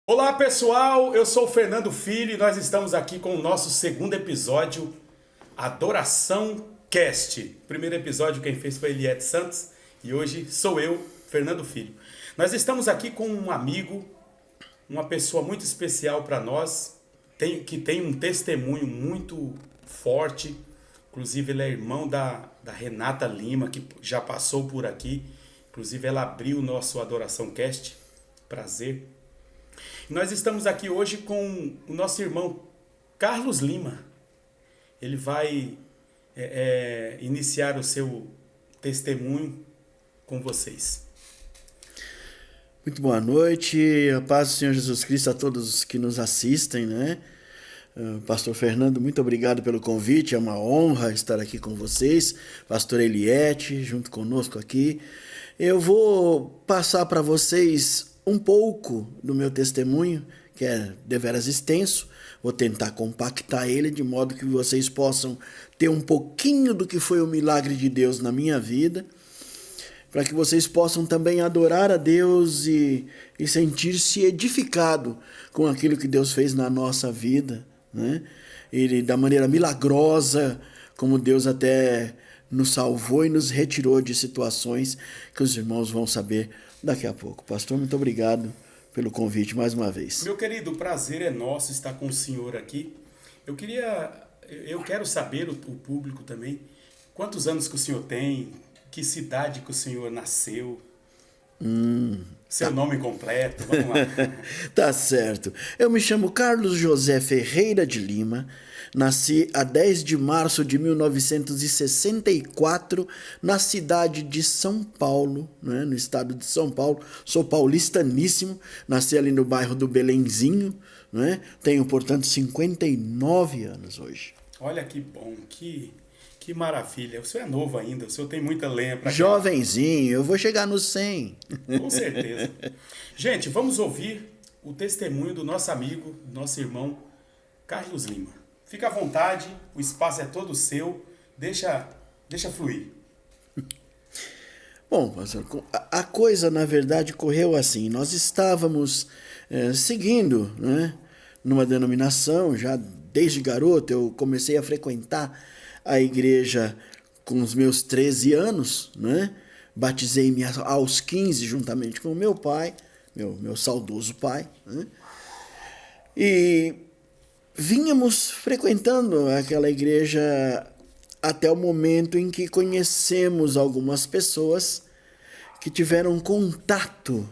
Olá pessoal, eu sou o Fernando Filho e nós estamos aqui com o nosso segundo episódio, Adoração Cast. Primeiro episódio quem fez foi Eliette Santos e hoje sou eu, Fernando Filho. Nós estamos aqui com um amigo, uma pessoa muito especial para nós, que tem um testemunho muito forte. Inclusive ele é irmão da Renata Lima, que já passou por aqui. Inclusive ela abriu o nosso Adoração Cast. Prazer. Nós estamos aqui hoje com o nosso irmão Carlos Lima. Ele vai iniciar o seu testemunho com vocês. Muito boa noite, a paz do Senhor Jesus Cristo a todos os que nos assistem, né? Pastor Fernando, muito obrigado pelo convite, é uma honra estar aqui com vocês. Pastor Eliette, junto conosco aqui. Eu vou passar para vocês um pouco do meu testemunho, que é deveras extenso. Vou tentar compactar ele de modo que vocês possam ter um pouquinho do que foi o milagre de Deus na minha vida, para que vocês possam também adorar a Deus e sentir-se edificado com aquilo que Deus fez na nossa vida, né? Ele, da maneira milagrosa, como Deus até nos salvou e nos retirou de situações que os irmãos vão saber daqui a pouco. Pastor, muito obrigado pelo convite mais uma vez. Meu querido, o prazer é nosso estar com o senhor aqui. Eu quero saber, o público também, quantos anos que o senhor tem, que cidade que o senhor nasceu, seu nome completo, vamos lá. Tá certo. Eu me chamo Carlos José Ferreira de Lima, nasci a 10 de março de 1964 na cidade de São Paulo, né, no estado de São Paulo. Sou paulistaníssimo, nasci ali no bairro do Belenzinho, né? Tenho, portanto, 59 anos hoje. Olha que bom, que maravilha. O senhor é novo ainda, o senhor tem muita lenha para Jovenzinho, eu vou chegar nos 100. Com certeza. Gente, vamos ouvir o testemunho do nosso amigo, nosso irmão Carlos Lima. Fica à vontade, o espaço é todo seu, deixa fluir. Bom, pastor, a coisa na verdade correu assim. Nós estávamos seguindo, né, numa denominação, já desde garoto eu comecei a frequentar a igreja com os meus 13 anos, né? Batizei-me aos 15 juntamente com o meu pai, meu saudoso pai, né? E vínhamos frequentando aquela igreja até o momento em que conhecemos algumas pessoas que tiveram contato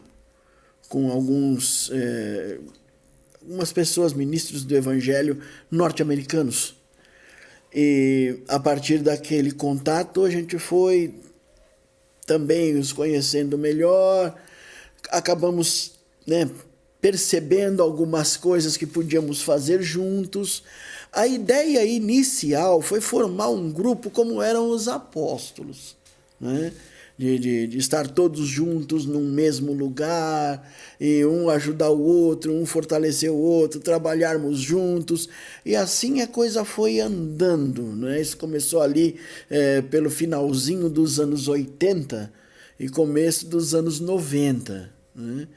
com algumas pessoas, ministros do evangelho norte-americanos. E a partir daquele contato a gente foi também os conhecendo melhor, acabamos, né, percebendo algumas coisas que podíamos fazer juntos. A ideia inicial foi formar um grupo como eram os apóstolos, né? De estar todos juntos num mesmo lugar, e um ajudar o outro, um fortalecer o outro, trabalharmos juntos, e assim a coisa foi andando, né? Isso começou ali pelo finalzinho dos anos 80 e começo dos anos 90, né?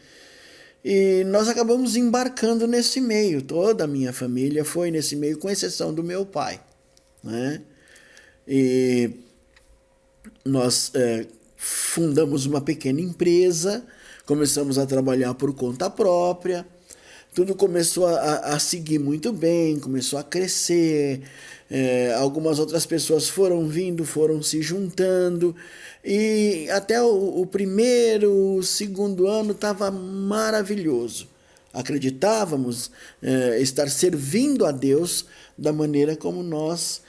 E nós acabamos embarcando nesse meio, toda a minha família foi nesse meio, com exceção do meu pai, né? E nós fundamos uma pequena empresa, começamos a trabalhar por conta própria, tudo começou a seguir muito bem, começou a crescer, algumas outras pessoas foram vindo, foram se juntando, e até o primeiro, segundo ano estava maravilhoso. Acreditávamos estar servindo a Deus da maneira como nós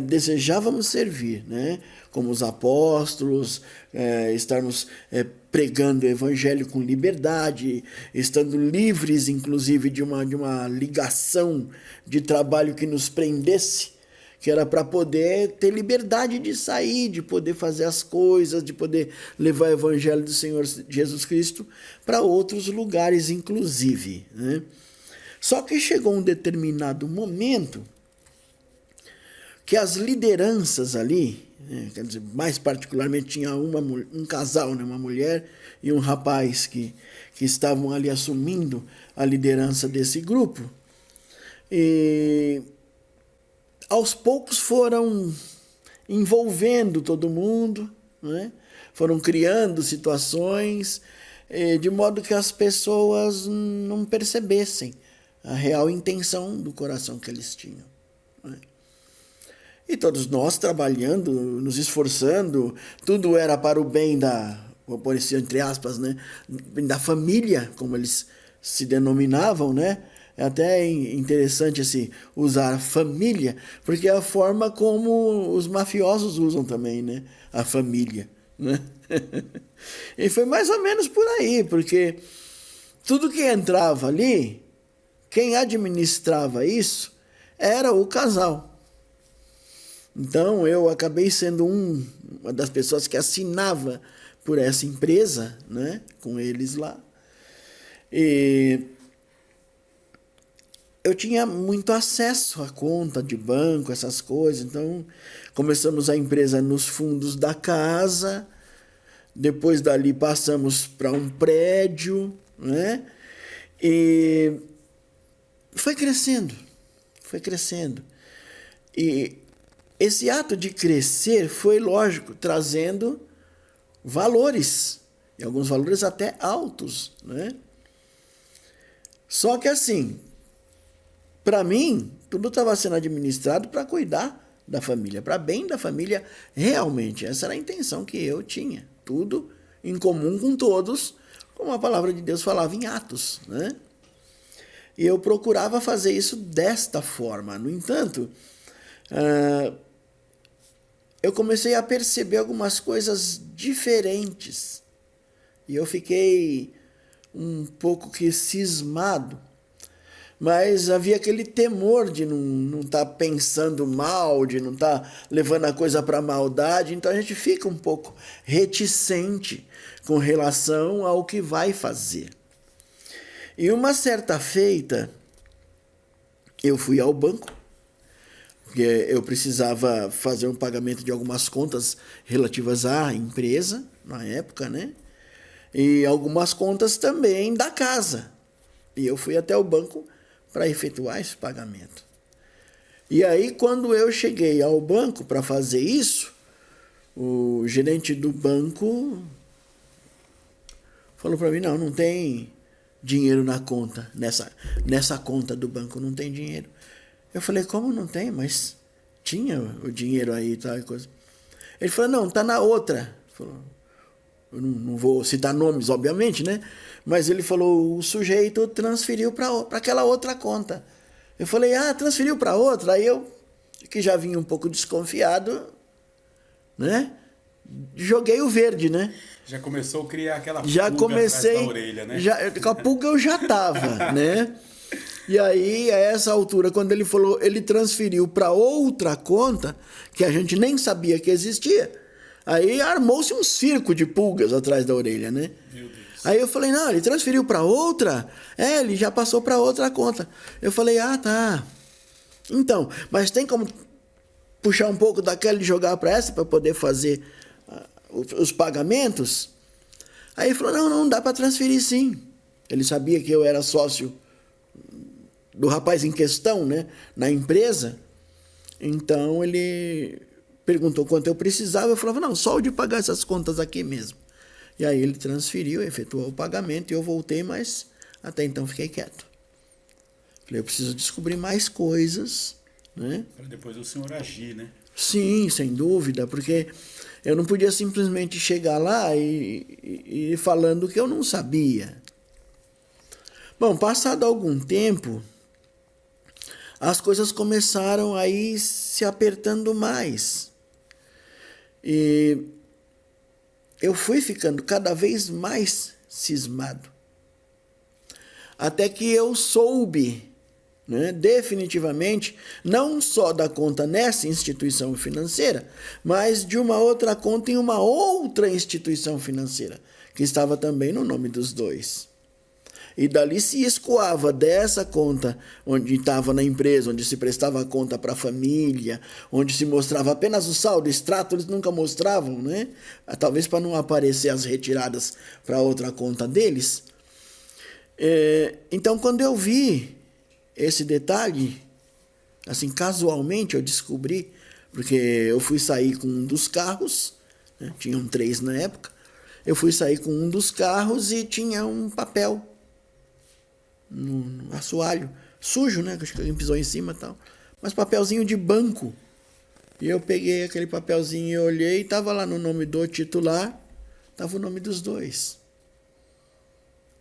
desejávamos servir, né? Como os apóstolos, estarmos pregando o evangelho com liberdade, estando livres, inclusive, de uma ligação de trabalho que nos prendesse, que era para poder ter liberdade de sair, de poder fazer as coisas, de poder levar o evangelho do Senhor Jesus Cristo para outros lugares, inclusive, né? Só que chegou um determinado momento que as lideranças ali, quer dizer, mais particularmente tinha um casal, né, uma mulher e um rapaz que que estavam ali assumindo a liderança desse grupo. E aos poucos foram envolvendo todo mundo, né? Foram criando situações de modo que as pessoas não percebessem a real intenção do coração que eles tinham, né? E todos nós trabalhando, nos esforçando, tudo era para o bem vou pôr isso entre aspas, né? Da família, como eles se denominavam, né? É até interessante usar família, porque é a forma como os mafiosos usam também, né? A família, né? E foi mais ou menos por aí, porque tudo que entrava ali, quem administrava isso era o casal. Então eu acabei sendo uma das pessoas que assinava por essa empresa, né, com eles lá. E eu tinha muito acesso à conta de banco, essas coisas. Então começamos a empresa nos fundos da casa, depois dali passamos para um prédio, né? E foi crescendo. E esse ato de crescer foi, lógico, trazendo valores, e alguns valores até altos, né? Só que assim, para mim, tudo estava sendo administrado para cuidar da família, para bem da família realmente. Essa era a intenção que eu tinha. Tudo em comum com todos, como a palavra de Deus falava em Atos, né? E eu procurava fazer isso desta forma. No entanto, eu comecei a perceber algumas coisas diferentes. E eu fiquei um pouco que cismado. Mas havia aquele temor de não estar pensando mal, de não estar levando a coisa para a maldade. Então a gente fica um pouco reticente com relação ao que vai fazer. E uma certa feita, eu fui ao banco, porque eu precisava fazer um pagamento de algumas contas relativas à empresa, na época, né? E algumas contas também da casa. E eu fui até o banco para efetuar esse pagamento. E aí, quando eu cheguei ao banco para fazer isso, o gerente do banco falou para mim, não tem dinheiro na conta, nessa conta do banco não tem dinheiro. Eu falei, como não tem? Mas tinha o dinheiro aí e tal e coisa. Ele falou, não, tá na outra. Falou, eu não vou citar nomes, obviamente, né? Mas ele falou, o sujeito transferiu para aquela outra conta. Eu falei, transferiu para outra? Aí eu, que já vinha um pouco desconfiado, né? Joguei o verde, né? Já começou a criar aquela pulga atrás da orelha, né? Com a pulga eu já tava, né? E aí, a essa altura, quando ele falou, ele transferiu para outra conta, que a gente nem sabia que existia, aí armou-se um circo de pulgas atrás da orelha, né? Meu Deus. Aí eu falei, não, ele transferiu para outra? Ele já passou para outra conta. Eu falei, tá. Então, mas tem como puxar um pouco daquela e jogar para essa para poder fazer os pagamentos? Aí ele falou, não dá para transferir sim. Ele sabia que eu era sócio do rapaz em questão, né, na empresa. Então ele perguntou quanto eu precisava. Eu falava, não, só o de pagar essas contas aqui mesmo. E aí ele transferiu, efetuou o pagamento e eu voltei, mas até então fiquei quieto. Falei, eu preciso descobrir mais coisas, né? Para depois o senhor agir, né? Sim, sem dúvida, porque eu não podia simplesmente chegar lá e falando que eu não sabia. Bom, passado algum tempo, as coisas começaram a ir se apertando mais. E eu fui ficando cada vez mais cismado. Até que eu soube, né, definitivamente, não só da conta nessa instituição financeira, mas de uma outra conta em uma outra instituição financeira, que estava também no nome dos dois. E dali se escoava dessa conta, onde estava na empresa, onde se prestava conta para a família, onde se mostrava apenas o saldo, o extrato, eles nunca mostravam, né? Talvez para não aparecer as retiradas para outra conta deles. Então, quando eu vi esse detalhe, assim, casualmente eu descobri, porque eu fui sair com um dos carros, né, tinham 3 na época, eu fui sair com um dos carros e tinha um papel no assoalho, sujo, né? Acho que alguém pisou em cima e tal. Mas papelzinho de banco. E eu peguei aquele papelzinho e olhei, estava lá no nome do titular, estava o nome dos dois.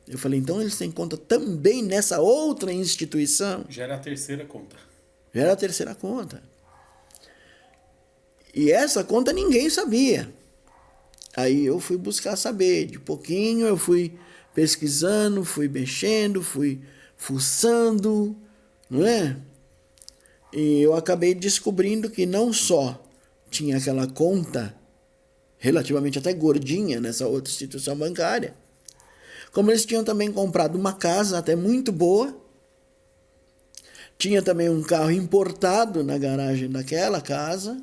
Eu falei, então eles têm conta também nessa outra instituição? Já era a terceira conta. Já era a terceira conta. E essa conta ninguém sabia. Aí eu fui buscar saber. De pouquinho eu fui pesquisando, fui mexendo, fui fuçando, não é? E eu acabei descobrindo que não só tinha aquela conta relativamente até gordinha nessa outra instituição bancária, como eles tinham também comprado uma casa até muito boa, tinha também um carro importado na garagem daquela casa,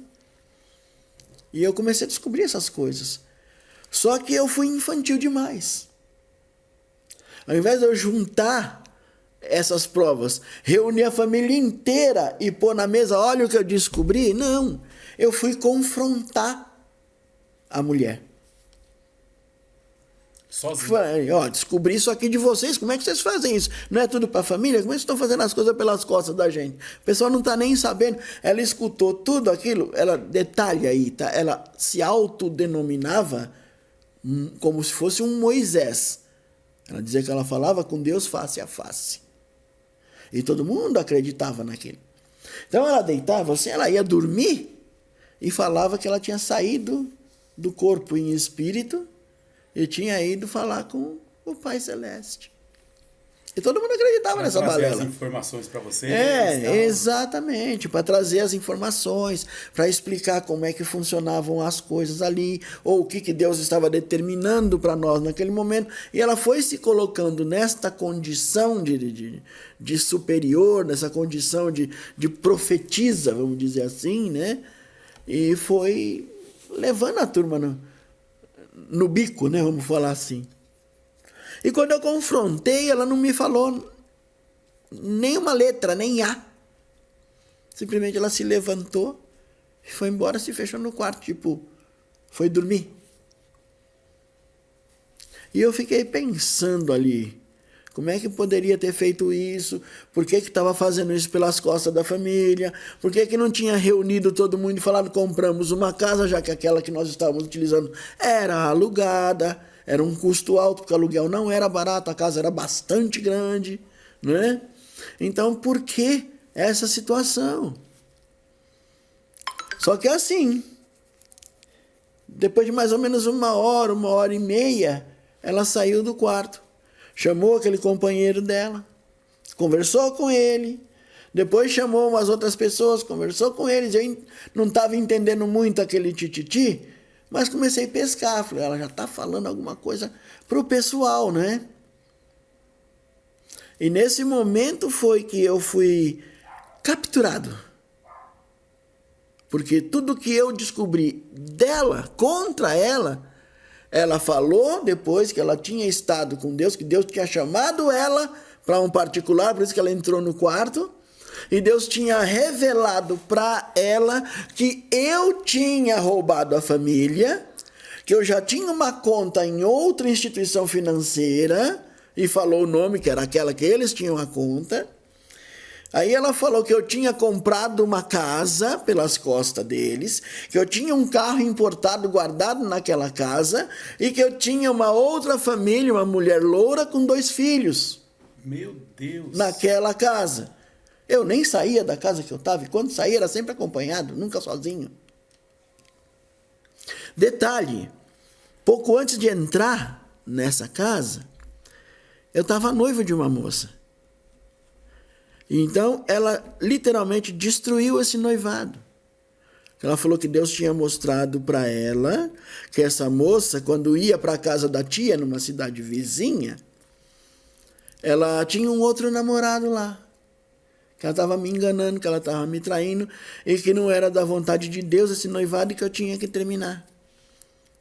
e eu comecei a descobrir essas coisas. Só que eu fui infantil demais. Ao invés de eu juntar essas provas, reunir a família inteira e pôr na mesa, olha o que eu descobri, não. Eu fui confrontar a mulher. Sozinho. Falei, ó, descobri isso aqui de vocês, como é que vocês fazem isso? Não é tudo para a família? Como é que vocês estão fazendo as coisas pelas costas da gente? O pessoal não está nem sabendo. Ela escutou tudo aquilo, ela, detalhe aí, tá? Ela se autodenominava como se fosse um Moisés. Ela dizia que ela falava com Deus face a face. E todo mundo acreditava naquilo. Então ela deitava assim, ela ia dormir e falava que ela tinha saído do corpo em espírito e tinha ido falar com o Pai Celeste. E todo mundo acreditava pra nessa trazer balela. As informações para você. Exatamente, para trazer as informações, para explicar como é que funcionavam as coisas ali, ou o que Deus estava determinando para nós naquele momento. E ela foi se colocando nesta condição de superior, nessa condição de profetisa, vamos dizer assim, né? E foi levando a turma no bico, né? Vamos falar assim. E quando eu confrontei, ela não me falou nem uma letra, nem A. Simplesmente ela se levantou e foi embora, se fechou no quarto, tipo, foi dormir. E eu fiquei pensando ali, como é que poderia ter feito isso? Por que estava fazendo isso pelas costas da família? Por que não tinha reunido todo mundo e falado, compramos uma casa, já que aquela que nós estávamos utilizando era alugada, era um custo alto, porque o aluguel não era barato, a casa era bastante grande, né? Então, por que essa situação? Só que assim, depois de mais ou menos 1 hora, 1 hora e meia, ela saiu do quarto, chamou aquele companheiro dela, conversou com ele, depois chamou umas outras pessoas, conversou com eles. Eu não estava entendendo muito aquele tititi, mas comecei a pescar. Falei, ela já está falando alguma coisa para o pessoal, né? E nesse momento foi que eu fui capturado. Porque tudo que eu descobri dela, contra ela, ela falou depois que ela tinha estado com Deus, que Deus tinha chamado ela para um particular, por isso que ela entrou no quarto. E Deus tinha revelado para ela que eu tinha roubado a família, que eu já tinha uma conta em outra instituição financeira, e falou o nome, que era aquela que eles tinham a conta. Aí ela falou que eu tinha comprado uma casa pelas costas deles, que eu tinha um carro importado guardado naquela casa, e que eu tinha uma outra família, uma mulher loura com 2 filhos. Meu Deus! Naquela casa. Eu nem saía da casa que eu estava, e quando saía era sempre acompanhado, nunca sozinho. Detalhe, pouco antes de entrar nessa casa, eu estava noivo de uma moça. Então, ela literalmente destruiu esse noivado. Ela falou que Deus tinha mostrado para ela que essa moça, quando ia para a casa da tia, numa cidade vizinha, ela tinha um outro namorado lá. Que ela estava me enganando, que ela estava me traindo, e que não era da vontade de Deus esse noivado e que eu tinha que terminar.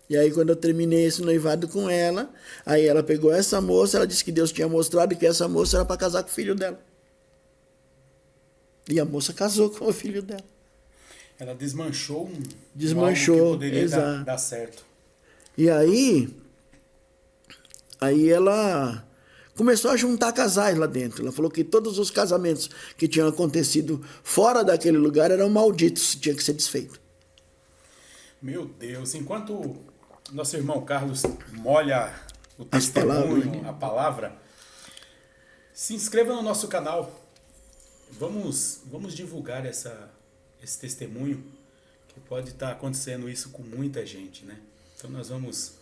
E aí, quando eu terminei esse noivado com ela, aí ela pegou essa moça, ela disse que Deus tinha mostrado que essa moça era para casar com o filho dela. E a moça casou com o filho dela. Ela desmanchou Desmanchou, algo que poderia exato. dar certo. E aí ela começou a juntar casais lá dentro. Ela falou que todos os casamentos que tinham acontecido fora daquele lugar eram malditos, tinha que ser desfeito. Meu Deus, enquanto nosso irmão Carlos molha o As testemunho, palavras. a palavra, se inscreva no nosso canal. Vamos divulgar esse testemunho, que pode estar acontecendo isso com muita gente, né? Então nós vamos,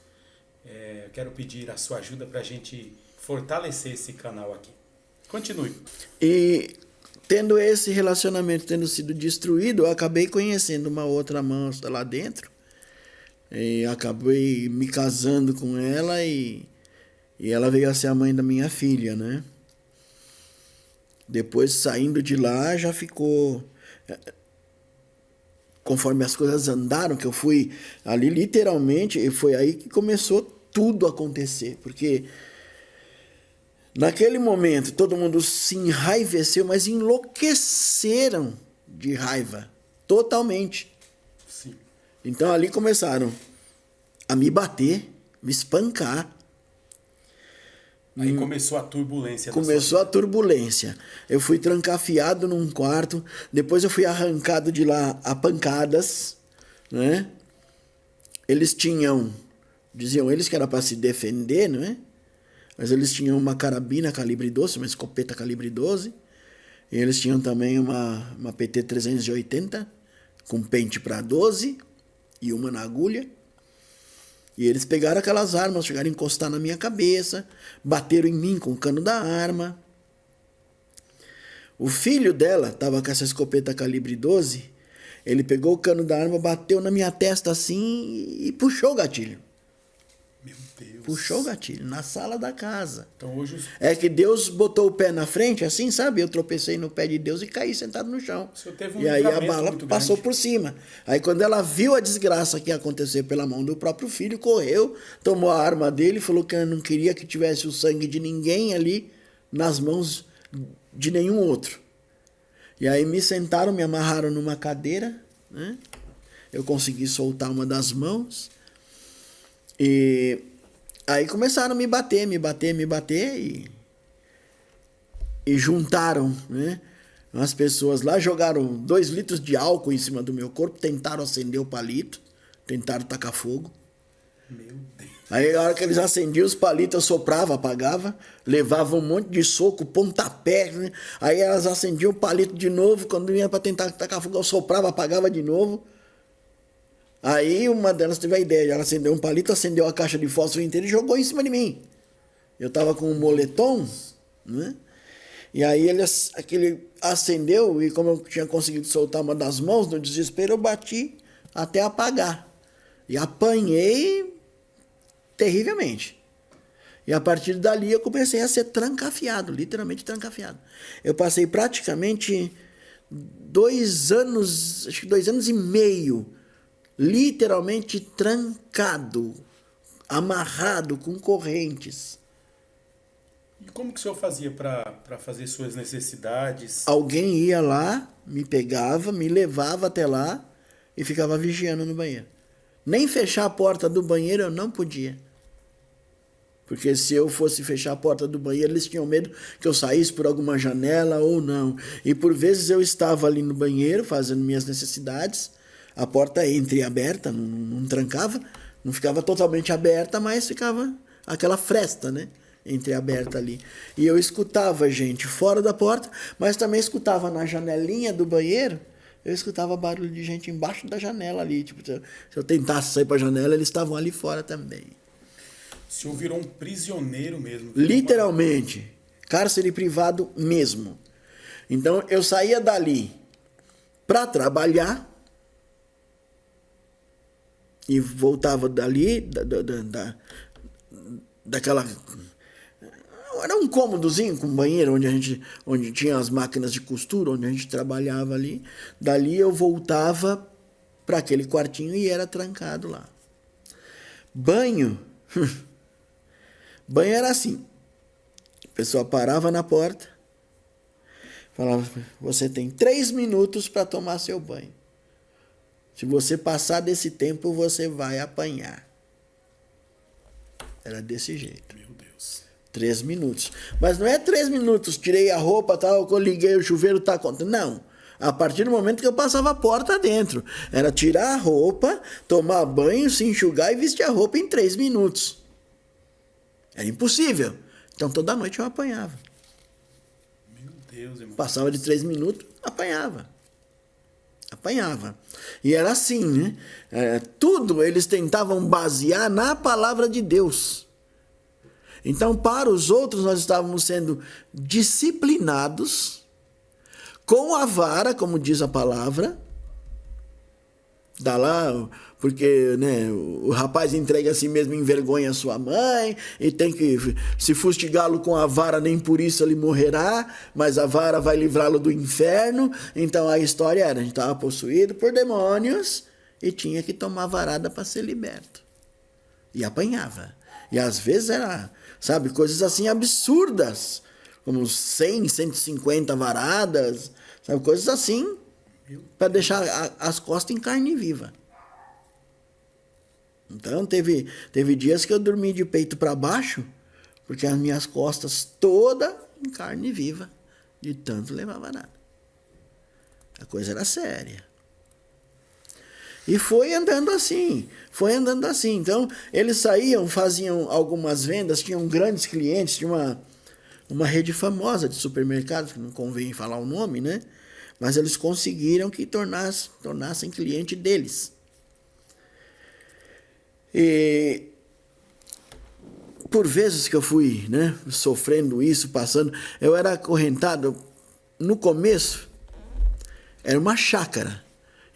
eu quero pedir a sua ajuda para a gente fortalecer esse canal aqui. Continue. E tendo esse relacionamento tendo sido destruído, eu acabei conhecendo uma outra moça lá dentro. E acabei me casando com ela e ela veio a ser a mãe da minha filha, né? Depois, saindo de lá, já ficou... Conforme as coisas andaram, que eu fui ali literalmente, e foi aí que começou tudo a acontecer. Porque naquele momento todo mundo se enraiveceu, mas enlouqueceram de raiva. Totalmente. Sim. Então ali começaram a me bater, me espancar. Aí começou a turbulência. Começou a turbulência. Eu fui trancafiado num quarto, depois eu fui arrancado de lá a pancadas, né? Eles diziam eles que era para se defender, não é? Mas eles tinham uma carabina calibre 12, uma escopeta calibre 12, e eles tinham também uma PT 380 com pente para 12 e uma na agulha. E eles pegaram aquelas armas, chegaram a encostar na minha cabeça, bateram em mim com o cano da arma. O filho dela estava com essa escopeta calibre 12, ele pegou o cano da arma, bateu na minha testa assim e puxou o gatilho. Meu Deus. Puxou o gatilho, na sala da casa. Então hoje... É que Deus botou o pé na frente, assim, sabe? Eu tropecei no pé de Deus e caí sentado no chão. O senhor teve um E aí a livramento bala muito passou grande. por cima. Aí quando ela viu a desgraça que ia acontecer pela mão do próprio filho, correu, tomou a arma dele, falou que não queria que tivesse o sangue de ninguém ali nas mãos de nenhum outro. E aí me sentaram, me amarraram numa cadeira, né? Eu consegui soltar uma das mãos e... Aí começaram a me bater e juntaram, né? As pessoas lá jogaram 2 litros de álcool em cima do meu corpo, tentaram acender o palito, tentaram tacar fogo. Meu Deus. Aí a hora que eles acendiam os palitos, eu soprava, apagava, levava um monte de soco, pontapé, né? Aí elas acendiam o palito de novo, quando ia para tentar tacar fogo, eu soprava, apagava de novo. Aí uma delas teve a ideia, ela acendeu um palito, acendeu a caixa de fósforo inteira e jogou em cima de mim. Eu tava com um moletom, né? E aí aquele acendeu e como eu tinha conseguido soltar uma das mãos, no desespero eu bati até apagar. E apanhei terrivelmente. E a partir dali eu comecei a ser trancafiado, literalmente trancafiado. Eu passei praticamente 2 anos, acho que 2 anos e meio, literalmente trancado, amarrado com correntes. E como que o senhor fazia para fazer suas necessidades? Alguém ia lá, me pegava, me levava até lá e ficava vigiando no banheiro. Nem fechar a porta do banheiro eu não podia. Porque se eu fosse fechar a porta do banheiro, eles tinham medo que eu saísse por alguma janela ou não. E por vezes eu estava ali no banheiro fazendo minhas necessidades, a porta entreaberta, não trancava, não ficava totalmente aberta, mas ficava aquela fresta, né? Entreaberta ali. E eu escutava gente fora da porta, mas também escutava na janelinha do banheiro, eu escutava barulho de gente embaixo da janela ali. Tipo, se eu tentasse sair para a janela, eles estavam ali fora também. O senhor virou um prisioneiro mesmo. Literalmente. Cárcere privado mesmo. Então, eu saía dali para trabalhar e voltava dali, daquela... Era um cômodozinho com banheiro onde tinha as máquinas de costura, onde a gente trabalhava ali. Dali eu voltava para aquele quartinho e era trancado lá. Banho. Banho era assim. A pessoa parava na porta, falava, você tem 3 minutos para tomar seu banho. Se você passar desse tempo, você vai apanhar. Era desse jeito. Meu Deus. 3 minutos. Mas não é 3 minutos, tirei a roupa, tal, liguei o chuveiro, tá contando. Não. A partir do momento que eu passava a porta dentro. Era tirar a roupa, tomar banho, se enxugar e vestir a roupa em 3 minutos. Era impossível. Então toda noite eu apanhava. Meu Deus, irmão. Passava de 3 minutos, apanhava. E era assim, né? Tudo eles tentavam basear na palavra de Deus. Então, para os outros, nós estávamos sendo disciplinados com a vara, como diz a palavra. Dá lá, porque, né, o rapaz entrega a si mesmo, envergonha a sua mãe, e tem que se fustigá-lo com a vara, nem por isso ele morrerá, mas a vara vai livrá-lo do inferno. Então a história era, a gente estava possuído por demônios e tinha que tomar varada para ser liberto. E apanhava. E às vezes era, sabe, coisas assim absurdas, como 100, 150 varadas, sabe, coisas assim, para deixar as costas em carne viva. Então teve dias que eu dormi de peito para baixo, porque as minhas costas todas em carne viva, de tanto levar varada. A coisa era séria. E foi andando assim. Então eles saíam, faziam algumas vendas, tinham grandes clientes, tinha uma rede famosa de supermercados, que não convém falar o nome, né? Mas eles conseguiram que tornassem cliente deles. E por vezes que eu fui, né, sofrendo isso, passando, eu era acorrentado. No começo, era uma chácara.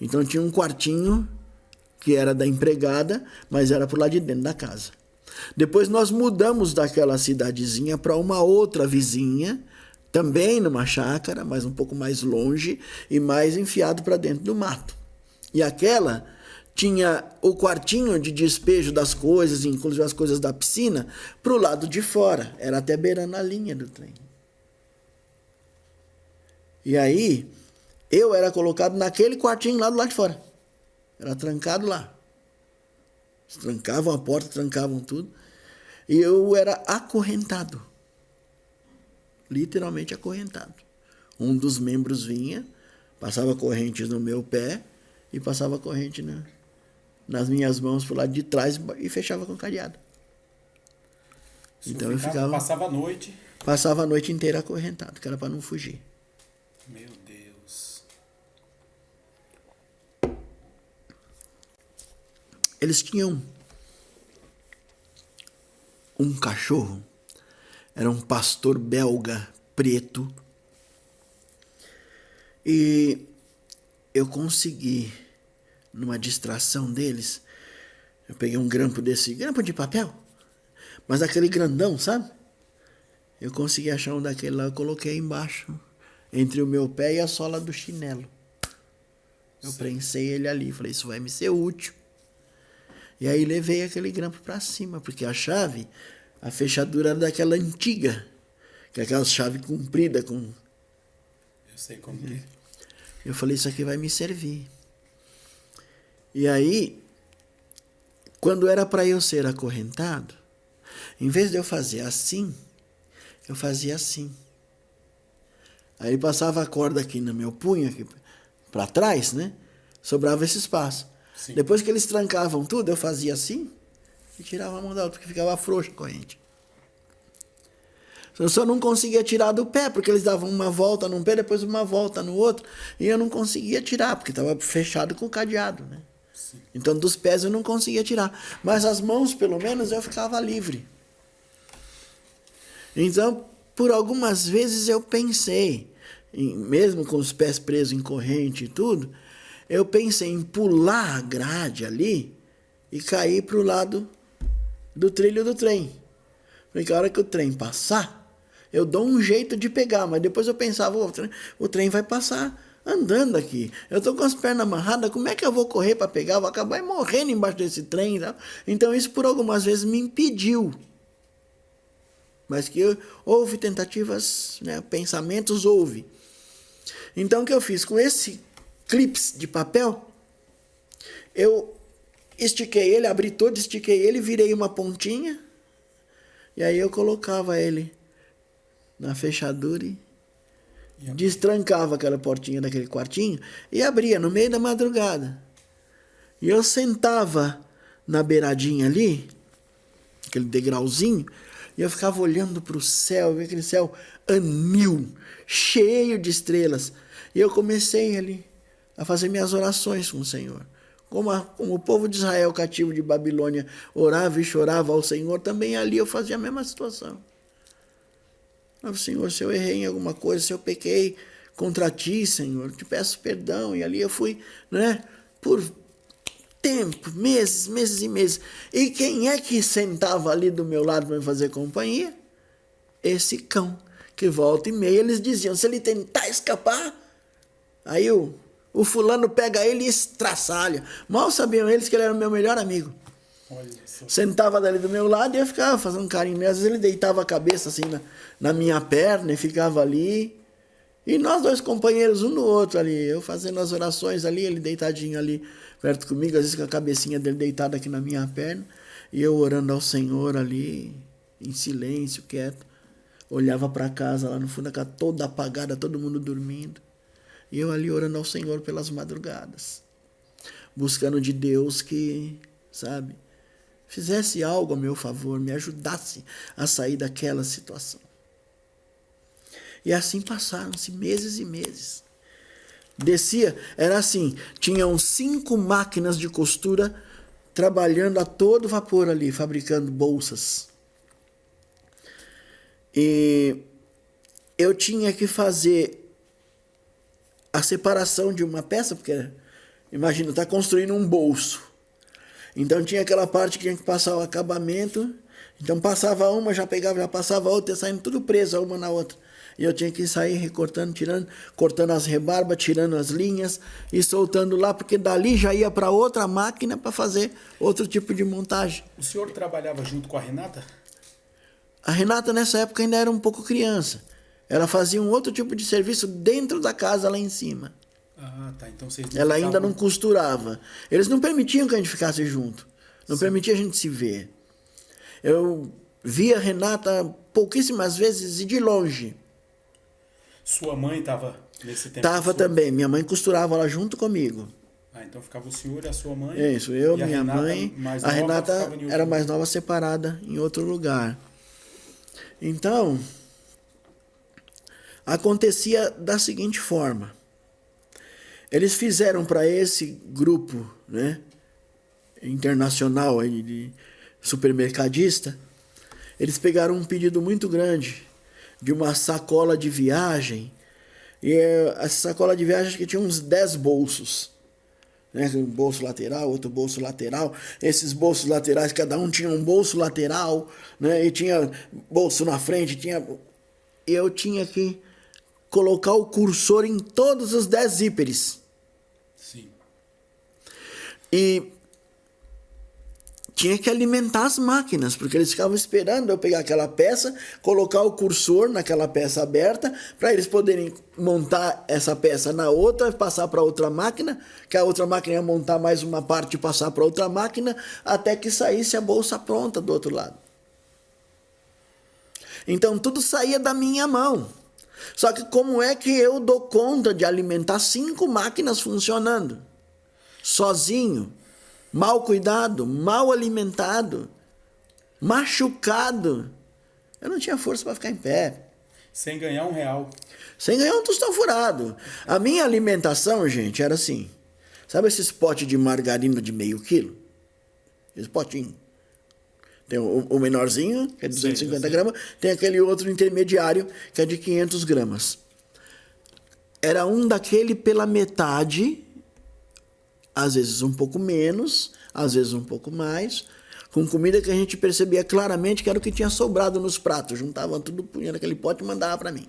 Então tinha um quartinho que era da empregada, mas era por lá de dentro da casa. Depois nós mudamos daquela cidadezinha para uma outra vizinha, também numa chácara, mas um pouco mais longe e mais enfiado para dentro do mato. E aquela tinha o quartinho de despejo das coisas, inclusive as coisas da piscina, para o lado de fora. Era até beirando a linha do trem. E aí, eu era colocado naquele quartinho lá do lado de fora. Era trancado lá. Eles trancavam a porta, trancavam tudo. E eu era acorrentado. Literalmente acorrentado. Um dos membros vinha, passava corrente no meu pé e passava corrente nas minhas mãos pro lado de trás e fechava com cadeado. Então eu ficava... Passava a noite inteira acorrentado, que era para não fugir. Meu Deus. Eles tinham um cachorro, era um pastor belga preto, e eu consegui, numa distração deles, eu peguei um grampo de papel, mas aquele grandão, sabe? Eu consegui achar um daquele lá, eu coloquei embaixo, entre o meu pé e a sola do chinelo. Eu prensei ele ali, falei, isso vai me ser útil. E aí levei aquele grampo para cima, porque a chave, a fechadura era daquela antiga, que é aquela chave comprida com... Eu sei como que é. Eu falei, isso aqui vai me servir. E aí, quando era para eu ser acorrentado, em vez de eu fazer assim, eu fazia assim. Aí passava a corda aqui no meu punho, aqui para trás, né? Sobrava esse espaço. Sim. Depois que eles trancavam tudo, eu fazia assim e tirava a mão da outra, porque ficava frouxa a corrente. Eu só não conseguia tirar do pé, porque eles davam uma volta num pé, depois uma volta no outro, e eu não conseguia tirar, porque estava fechado com o cadeado, né? Sim. Então dos pés eu não conseguia tirar. Mas as mãos, pelo menos, eu ficava livre. Então, por algumas vezes eu pensei, mesmo com os pés presos em corrente e tudo, eu pensei em pular a grade ali e cair para o lado do trilho do trem. Porque a hora que o trem passar, eu dou um jeito de pegar, mas depois eu pensava, o trem vai passar andando aqui. Eu tô com as pernas amarradas, como é que eu vou correr para pegar? Eu vou acabar morrendo embaixo desse trem. Tá? Então isso por algumas vezes me impediu. Mas que houve tentativas, né? Pensamentos houve. Então o que eu fiz? Com esse clips de papel, eu estiquei ele, abri todo, estiquei ele, virei uma pontinha. E aí eu colocava ele na fechadura e destrancava aquela portinha daquele quartinho e abria no meio da madrugada. E eu sentava na beiradinha ali, aquele degrauzinho, e eu ficava olhando para o céu, via aquele céu anil, cheio de estrelas. E eu comecei ali a fazer minhas orações com o Senhor. Como o povo de Israel cativo de Babilônia orava e chorava ao Senhor, também ali eu fazia a mesma situação. Eu, Senhor, se eu errei em alguma coisa, se eu pequei contra ti, Senhor, te peço perdão. E ali eu fui, né, por tempo, meses e meses. E quem é que sentava ali do meu lado para me fazer companhia? Esse cão, que volta e meia eles diziam, se ele tentar escapar, aí o fulano pega ele e estraçalha. Mal sabiam eles que ele era o meu melhor amigo. Sentava dali do meu lado e eu ficava fazendo um carinho nele. Às vezes ele deitava a cabeça assim na minha perna e ficava ali. E nós dois companheiros, um no outro ali. Eu fazendo as orações ali, ele deitadinho ali perto comigo, às vezes com a cabecinha dele deitada aqui na minha perna. E eu orando ao Senhor ali, em silêncio, quieto. Olhava para casa lá no fundo, a casa toda apagada, todo mundo dormindo. E eu ali orando ao Senhor pelas madrugadas. Buscando de Deus que, sabe, fizesse algo a meu favor, me ajudasse a sair daquela situação. E assim passaram-se meses e meses. Descia, era assim, tinham 5 máquinas de costura trabalhando a todo vapor ali, fabricando bolsas. E eu tinha que fazer a separação de uma peça, porque, imagina, está construindo um bolso. Então tinha aquela parte que tinha que passar o acabamento, então passava uma, já pegava, já passava a outra, ia saindo tudo preso uma na outra. E eu tinha que sair recortando, tirando, cortando as rebarbas, tirando as linhas e soltando lá, porque dali já ia para outra máquina para fazer outro tipo de montagem. O senhor trabalhava junto com a Renata? A Renata nessa época ainda era um pouco criança. Ela fazia um outro tipo de serviço dentro da casa lá em cima. Ah, tá. Então vocês ela ainda não costurava. Eles não permitiam que a gente ficasse junto. Não permitia a gente se ver. Eu via a Renata pouquíssimas vezes e de longe. Sua mãe estava nesse tempo? Estava também. Minha mãe costurava lá junto comigo. Ah, então ficava o senhor e a sua mãe? Isso, eu, e minha mãe. A Renata era mais nova, separada em outro lugar. Então, acontecia da seguinte forma. Eles fizeram para esse grupo, né, internacional aí de supermercadista, eles pegaram um pedido muito grande de uma sacola de viagem. E essa sacola de viagem que tinha uns 10 bolsos. Né? Um bolso lateral, outro bolso lateral. Esses bolsos laterais, cada um tinha um bolso lateral, né? E tinha bolso na frente. Eu tinha que colocar o cursor em todos os 10 zíperes. Sim. E tinha que alimentar as máquinas, porque eles ficavam esperando eu pegar aquela peça, colocar o cursor naquela peça aberta, para eles poderem montar essa peça na outra, passar para outra máquina, que a outra máquina ia montar mais uma parte e passar para outra máquina, até que saísse a bolsa pronta do outro lado. Então tudo saía da minha mão. Só que como é que eu dou conta de alimentar 5 máquinas funcionando? Sozinho. Mal cuidado, mal alimentado, machucado. Eu não tinha força para ficar em pé. Sem ganhar R$1. Sem ganhar um tostão furado. A minha alimentação, gente, era assim. Sabe esses potes de margarina de meio quilo? Esse potinho. Tem o menorzinho, que é 250 gramas. Tem aquele outro intermediário, que é de 500 gramas. Era um daquele pela metade, às vezes um pouco menos, às vezes um pouco mais, com comida que a gente percebia claramente que era o que tinha sobrado nos pratos. Juntava tudo, punha naquele pote e mandava para mim.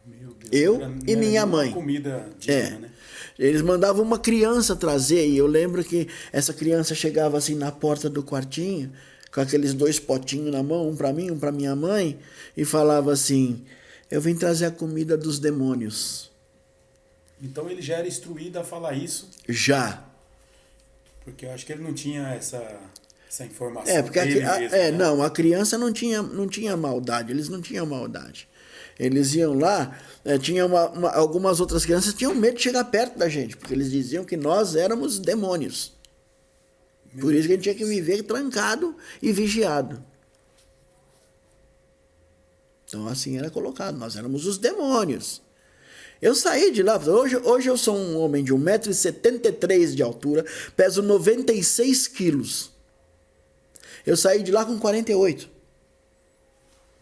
Meu Deus. Eu não e era minha nenhuma mãe. comida digna, né? Eles mandavam uma criança trazer, e eu lembro que essa criança chegava assim na porta do quartinho, com aqueles 2 potinhos na mão, um para mim, um para minha mãe, e falava assim: eu vim trazer a comida dos demônios. Então ele já era instruído a falar isso, Já. porque eu acho que ele não tinha essa informação Porque dele mesmo, né? não, a criança não tinha maldade, eles não tinham maldade. Eles iam lá, tinha algumas outras crianças tinham medo de chegar perto da gente, porque eles diziam que nós éramos demônios. Por isso que a gente tinha que viver trancado e vigiado. Então assim era colocado, nós éramos os demônios. Eu saí de lá, hoje eu sou um homem de 1,73 m de altura, peso 96 quilos. Eu saí de lá com 48.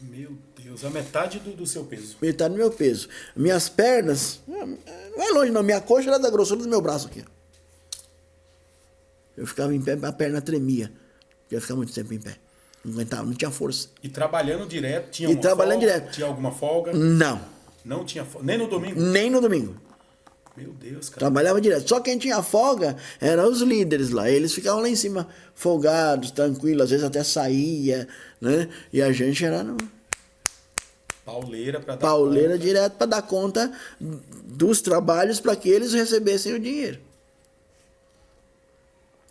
Meu Deus, a metade do seu peso. Metade do meu peso. Minhas pernas, não é longe não, minha coxa era da grossura do meu braço aqui. Eu ficava em pé, a perna tremia. Eu ia ficar muito tempo em pé. Não aguentava, não tinha força. E trabalhando direto, tinha E uma trabalhando folga? direto. Tinha alguma folga? Não, Não tinha folga. Nem no domingo? nem no domingo. Meu Deus, cara. Trabalhava direto. Só quem tinha folga eram os líderes lá. Eles ficavam lá em cima folgados, tranquilos, às vezes até saía, né? E a gente era Pauleira pra dar pauleira conta. direto para dar conta dos trabalhos para que eles recebessem o dinheiro.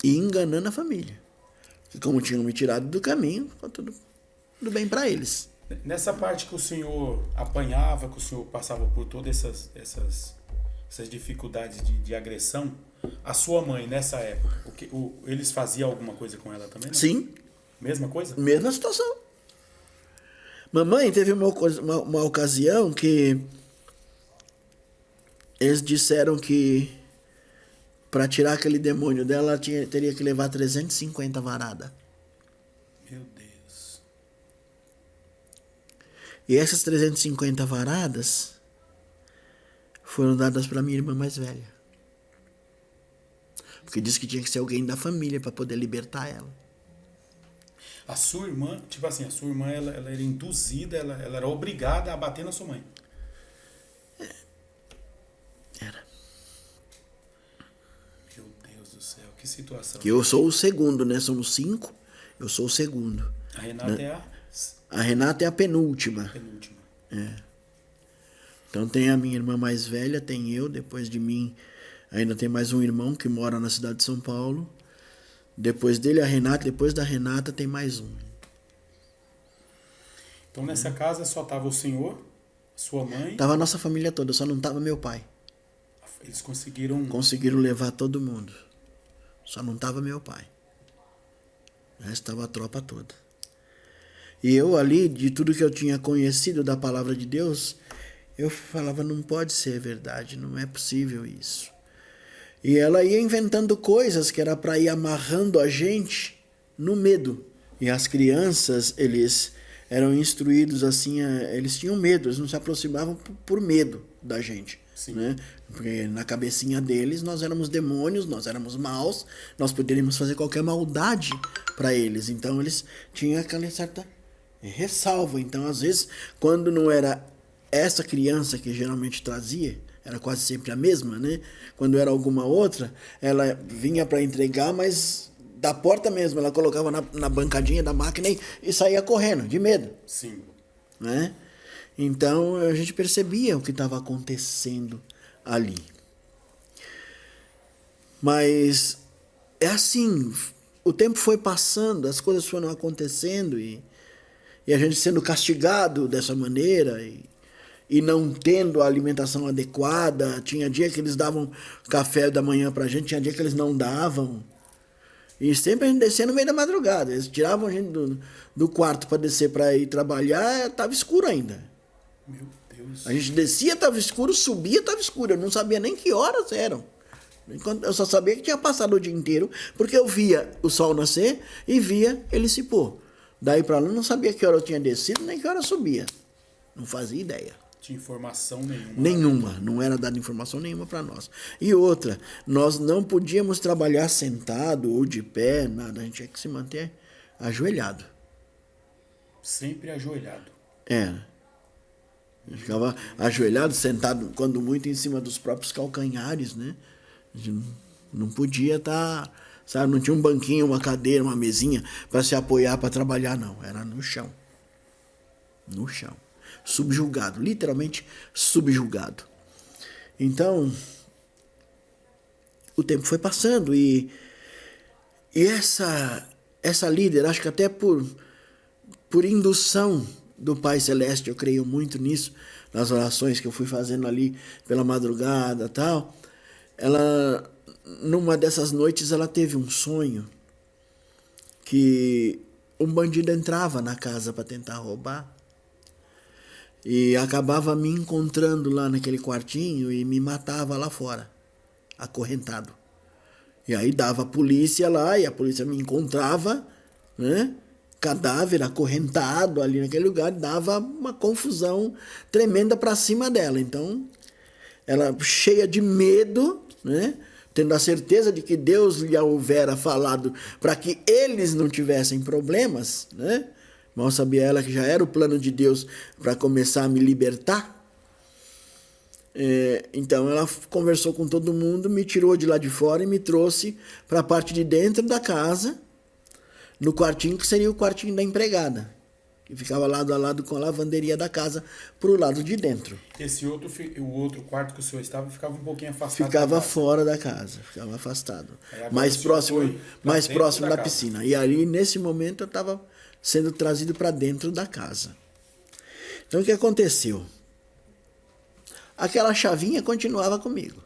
E enganando a família. E como tinham me tirado do caminho, ficou tudo bem para eles. Nessa parte que o senhor apanhava, que o senhor passava por todas essas dificuldades de agressão, a sua mãe, nessa época, eles faziam alguma coisa com ela também? Não? Sim, Mesma coisa? mesma situação. Mamãe teve uma ocasião que eles disseram que para tirar aquele demônio dela, ela teria que levar 350 varadas. Meu Deus. E essas 350 varadas foram dadas para minha irmã mais velha. Porque disse que tinha que ser alguém da família para poder libertar ela. A sua irmã, tipo assim, a sua irmã, ela era induzida, ela era obrigada a bater na sua mãe. Era. Meu Deus do céu, que situação. Que eu sou o segundo, né? Somos 5, eu sou o segundo. A Renata é A Renata é a penúltima. penúltima. Então tem a minha irmã mais velha, tem eu, depois de mim ainda tem mais um irmão que mora na cidade de São Paulo. Depois dele a Renata, depois da Renata tem mais um. Então nessa casa só tava o senhor, sua mãe. Tava a nossa família toda, só não tava meu pai. Eles conseguiram. Conseguiram levar todo mundo. Só não tava meu pai. O resto tava a tropa toda. E eu ali, de tudo que eu tinha conhecido da palavra de Deus, eu falava, não pode ser verdade, não é possível isso. E ela ia inventando coisas que era para ir amarrando a gente no medo. E as crianças, eles eram instruídos assim, eles tinham medo, eles não se aproximavam por medo da gente. Sim. Né? Porque na cabecinha deles nós éramos demônios, nós éramos maus, nós poderíamos fazer qualquer maldade para eles. Então eles tinham aquela certa ressalva. Então às vezes, quando não era essa criança que geralmente trazia, era quase sempre a mesma, né? Quando era alguma outra, ela vinha para entregar, mas da porta mesmo, ela colocava na bancadinha da máquina e saía correndo, de medo. Sim. Né? Então a gente percebia o que estava acontecendo ali. Mas é assim, o tempo foi passando, as coisas foram acontecendo e a gente sendo castigado dessa maneira e não tendo a alimentação adequada. Tinha dia que eles davam café da manhã pra gente, tinha dia que eles não davam. E sempre a gente descia no meio da madrugada. Eles tiravam a gente do quarto para descer para ir trabalhar, tava escuro ainda. Meu Deus. A gente descia, tava escuro, subia, tava escuro. Eu não sabia nem que horas eram. Eu só sabia que tinha passado o dia inteiro, porque eu via o sol nascer e via ele se pôr. Daí para lá eu não sabia que hora eu tinha descido, nem que hora eu subia. Não fazia ideia. Tinha informação nenhuma. Nenhuma, não era dada informação nenhuma para nós. E outra, nós não podíamos trabalhar sentado ou de pé, nada, a gente tinha que se manter ajoelhado. Sempre ajoelhado. Era. Eu ficava ajoelhado, sentado, quando muito, em cima dos próprios calcanhares, né? A gente não podia estar, sabe? Não tinha um banquinho, uma cadeira, uma mesinha para se apoiar para trabalhar, não. Era no chão. No chão. Subjugado, literalmente subjugado. Então, o tempo foi passando e essa líder, acho que até por indução do Pai Celeste, eu creio muito nisso, nas orações que eu fui fazendo ali pela madrugada e tal, ela, numa dessas noites, ela teve um sonho que um bandido entrava na casa para tentar roubar e acabava me encontrando lá naquele quartinho e me matava lá fora, acorrentado. E aí dava a polícia lá e a polícia me encontrava, né? Cadáver acorrentado ali naquele lugar, dava uma confusão tremenda para cima dela. Então, ela cheia de medo, né? Tendo a certeza de que Deus lhe houvera falado para que eles não tivessem problemas, né? Mal sabia ela que já era o plano de Deus para começar a me libertar. Então ela conversou com todo mundo, me tirou de lá de fora e me trouxe para a parte de dentro da casa, no quartinho que seria o quartinho da empregada, que ficava lado a lado com a lavanderia da casa, para o lado de dentro. O outro quarto que o senhor estava ficava um pouquinho afastado. Ficava fora da casa, ficava afastado, mais próximo da piscina. E ali, nesse momento, eu estava sendo trazido para dentro da casa. Então o que aconteceu? Aquela chavinha continuava comigo.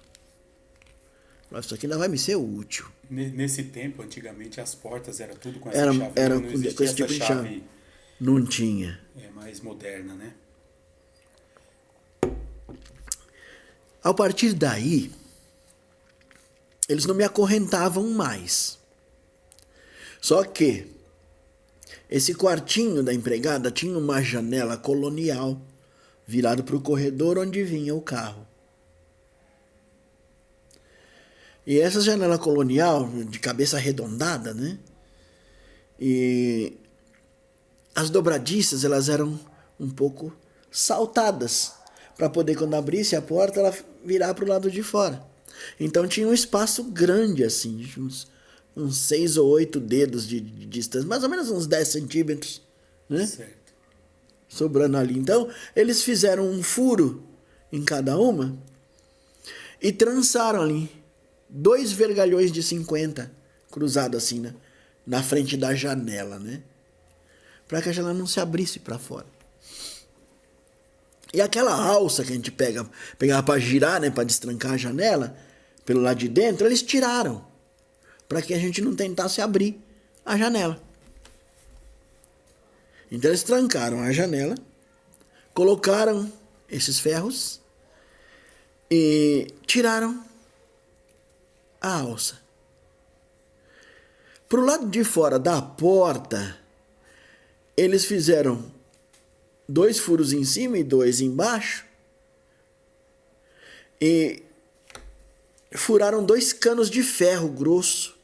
Isso aqui ainda vai me ser útil. Nesse tempo, antigamente, as portas eram tudo com essa chave. Era não com existia esse tipo essa de chave. chave. Não tinha. É mais moderna, né? A partir daí, eles não me acorrentavam mais. Só que esse quartinho da empregada tinha uma janela colonial virado para o corredor onde vinha o carro. E essa janela colonial, de cabeça arredondada, né? E as dobradiças, elas eram um pouco saltadas, para poder, quando abrisse a porta, ela virar para o lado de fora. Então tinha um espaço grande, assim, de uns 6 ou 8 dedos de distância, mais ou menos uns 10 centímetros, né? Certo. Sobrando ali. Então, eles fizeram um furo em cada uma e trançaram ali 2 vergalhões de 50 cruzados assim, né? Na frente da janela, né? Para que a janela não se abrisse para fora. E aquela alça que a gente pegava para girar, né? Para destrancar a janela, pelo lado de dentro, eles tiraram. Para que a gente não tentasse abrir a janela. Então eles trancaram a janela, colocaram esses ferros e tiraram a alça. Pro lado de fora da porta, eles fizeram 2 furos em cima e 2 embaixo e furaram 2 canos de ferro grosso.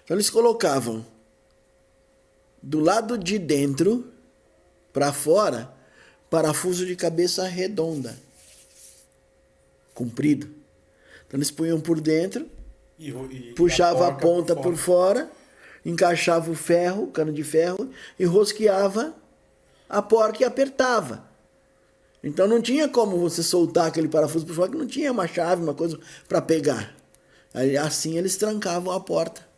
Então eles colocavam do lado de dentro para fora parafuso de cabeça redonda, comprido. Então eles punham por dentro, puxava a ponta por fora, encaixava o ferro, o cano de ferro, e rosqueava a porca e apertava. Então não tinha como você soltar aquele parafuso por fora, que não tinha uma chave, uma coisa para pegar. Aí, assim eles trancavam a porta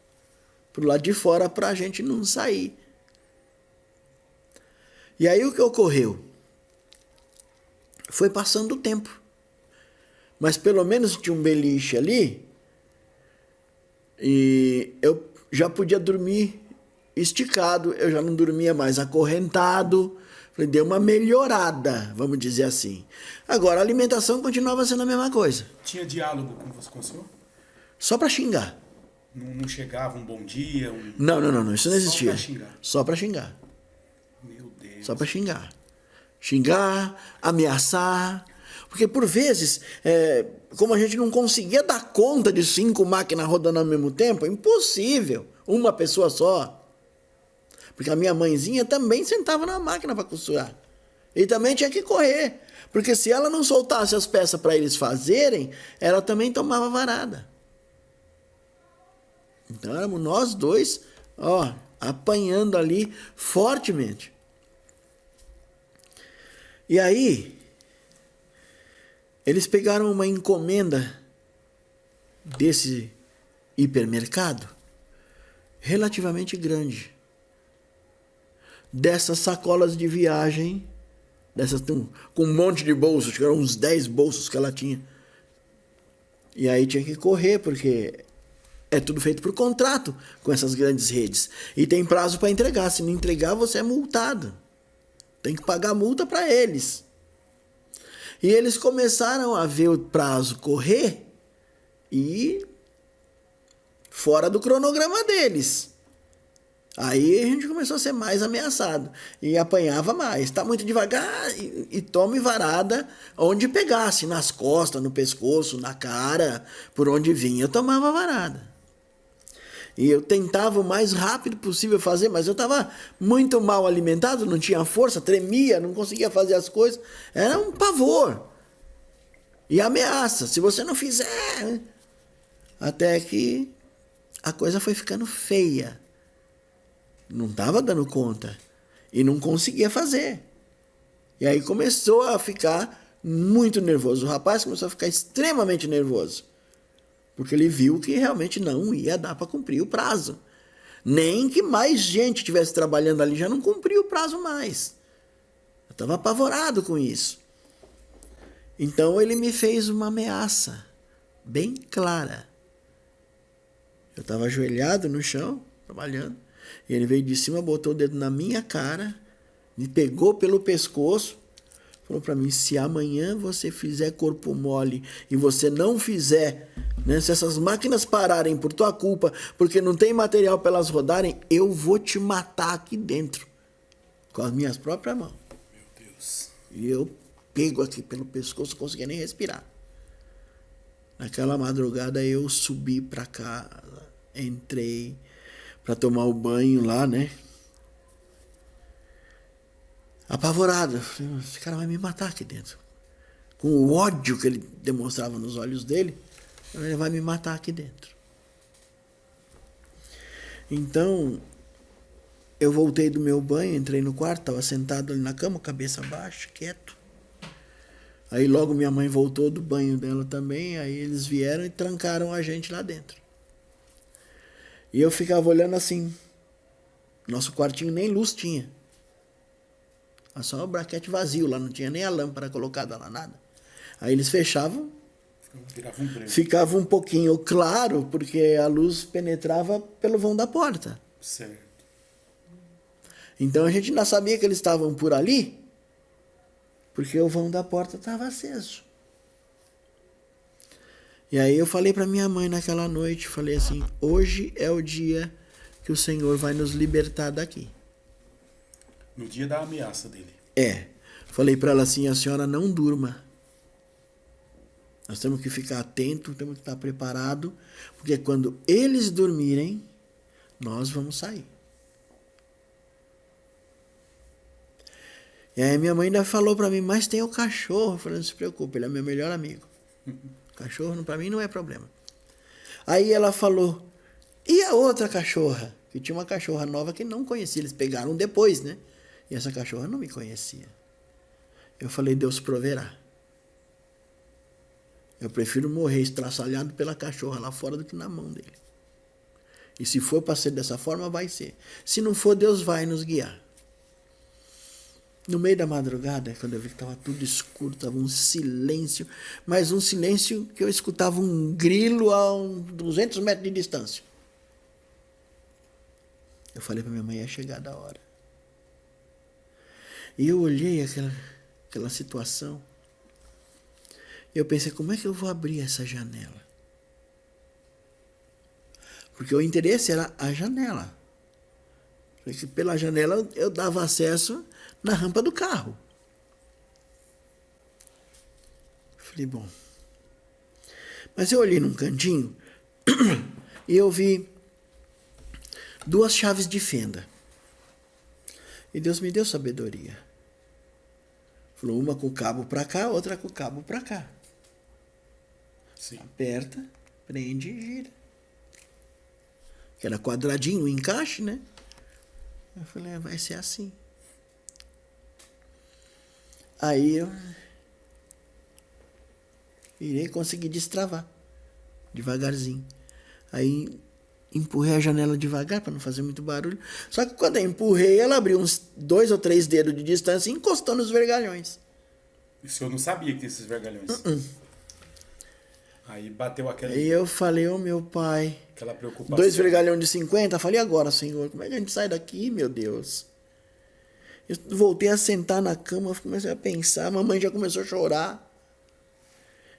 pro lado de fora para a gente não sair. E aí o que ocorreu? Foi passando o tempo. Mas pelo menos tinha um beliche ali e eu já podia dormir esticado, eu já não dormia mais acorrentado. Falei, deu uma melhorada, vamos dizer assim. Agora, a alimentação continuava sendo a mesma coisa. Tinha diálogo com o senhor? Só para xingar. Não chegava um bom dia? Não, isso não existia. Só para xingar? Só para xingar. Meu Deus. Só para xingar. Xingar, ameaçar. Porque por vezes, como a gente não conseguia dar conta de 5 máquinas rodando ao mesmo tempo, é impossível. Uma pessoa só. Porque a minha mãezinha também sentava na máquina para costurar. E também tinha que correr. Porque se ela não soltasse as peças para eles fazerem, ela também tomava varada. Então éramos nós dois, ó, apanhando ali fortemente. E aí, eles pegaram uma encomenda desse hipermercado relativamente grande. Dessas sacolas de viagem, com um monte de bolsos, que eram uns 10 bolsos que ela tinha. E aí tinha que correr, porque é tudo feito por contrato com essas grandes redes. E tem prazo para entregar. Se não entregar, você é multado. Tem que pagar multa para eles. E eles começaram a ver o prazo correr e fora do cronograma deles. Aí a gente começou a ser mais ameaçado e apanhava mais. Tá muito devagar e tome varada onde pegasse, nas costas, no pescoço, na cara, por onde vinha, eu tomava varada. E eu tentava o mais rápido possível fazer, mas eu estava muito mal alimentado, não tinha força, tremia, não conseguia fazer as coisas. Era um pavor. E ameaça, se você não fizer. Até que a coisa foi ficando feia. Não estava dando conta. E não conseguia fazer. E aí começou a ficar muito nervoso. O rapaz começou a ficar extremamente nervoso. Porque ele viu que realmente não ia dar para cumprir o prazo. Nem que mais gente estivesse trabalhando ali, já não cumpria o prazo mais. Eu estava apavorado com isso. Então ele me fez uma ameaça bem clara. Eu estava ajoelhado no chão, trabalhando, e ele veio de cima, botou o dedo na minha cara, me pegou pelo pescoço, falou para mim: se amanhã você fizer corpo mole e você não fizer, né, se essas máquinas pararem por tua culpa, porque não tem material para elas rodarem, eu vou te matar aqui dentro, com as minhas próprias mãos. Meu Deus. E eu pego aqui pelo pescoço, não conseguia nem respirar. Naquela madrugada eu subi para casa, entrei para tomar o banho lá, né? Apavorado. Esse cara vai me matar aqui dentro. Com o ódio que ele demonstrava nos olhos dele, ele vai me matar aqui dentro. Então, eu voltei do meu banho, entrei no quarto, estava sentado ali na cama, cabeça baixa, quieto. Aí logo minha mãe voltou do banho dela também, aí eles vieram e trancaram a gente lá dentro. E eu ficava olhando assim. Nosso quartinho nem luz tinha. Só o braquete vazio lá, não tinha nem a lâmpada colocada lá, nada. Aí eles fechavam, ficava um pouquinho claro, porque a luz penetrava pelo vão da porta. Certo. Então a gente ainda sabia que eles estavam por ali, porque o vão da porta estava aceso. E aí eu falei para minha mãe naquela noite, falei assim: hoje é o dia que o Senhor vai nos libertar daqui. No dia da ameaça dele. É. Falei para ela assim: a senhora não durma. Nós temos que ficar atentos, temos que estar preparados, porque quando eles dormirem, nós vamos sair. E aí minha mãe ainda falou para mim: mas tem o cachorro. Eu falei: não se preocupe, ele é meu melhor amigo. Cachorro para mim não é problema. Aí ela falou: e a outra cachorra? Que tinha uma cachorra nova que não conhecia. Eles pegaram depois, né? E essa cachorra não me conhecia. Eu falei: Deus proverá. Eu prefiro morrer estraçalhado pela cachorra lá fora do que na mão dele. E se for para ser dessa forma, vai ser. Se não for, Deus vai nos guiar. No meio da madrugada, quando eu vi que estava tudo escuro, estava um silêncio, mas um silêncio que eu escutava um grilo a 200 metros de distância. Eu falei para minha mãe: é chegada a hora. E eu olhei aquela situação. E eu pensei: como é que eu vou abrir essa janela? Porque o interesse era a janela. Porque pela janela eu dava acesso na rampa do carro. Falei: bom. Mas eu olhei num cantinho e eu vi 2 chaves de fenda. E Deus me deu sabedoria. Falou, uma com o cabo para cá, outra com o cabo para cá. Sim. Aperta, prende e gira. Que era quadradinho o encaixe, né? Eu falei, vai ser assim. Aí eu irei conseguir destravar. Devagarzinho. Aí empurrei a janela devagar para não fazer muito barulho. Só que quando eu empurrei, ela abriu uns 2 ou 3 dedos de distância e encostou nos vergalhões. E o senhor não sabia que tinha esses vergalhões? Aí bateu aquela... Aí eu falei, ô meu pai... Aquela preocupação. 2 vergalhões de 50. Falei, agora, Senhor, como é que a gente sai daqui, meu Deus? Eu voltei a sentar na cama, comecei a pensar, a mamãe já começou a chorar.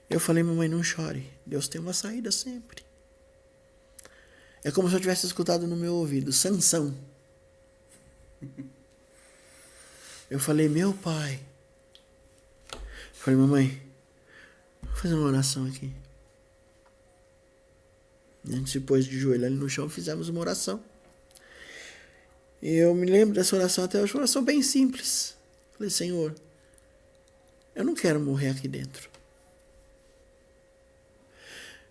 Eu falei, mamãe, não chore. Deus tem uma saída sempre. É como se eu tivesse escutado no meu ouvido, Sansão. Eu falei, meu pai. Eu falei, mamãe, vou fazer uma oração aqui. A gente se pôs de joelho ali no chão, fizemos uma oração. E eu me lembro dessa oração até hoje, uma oração bem simples. Falei, Senhor, eu não quero morrer aqui dentro.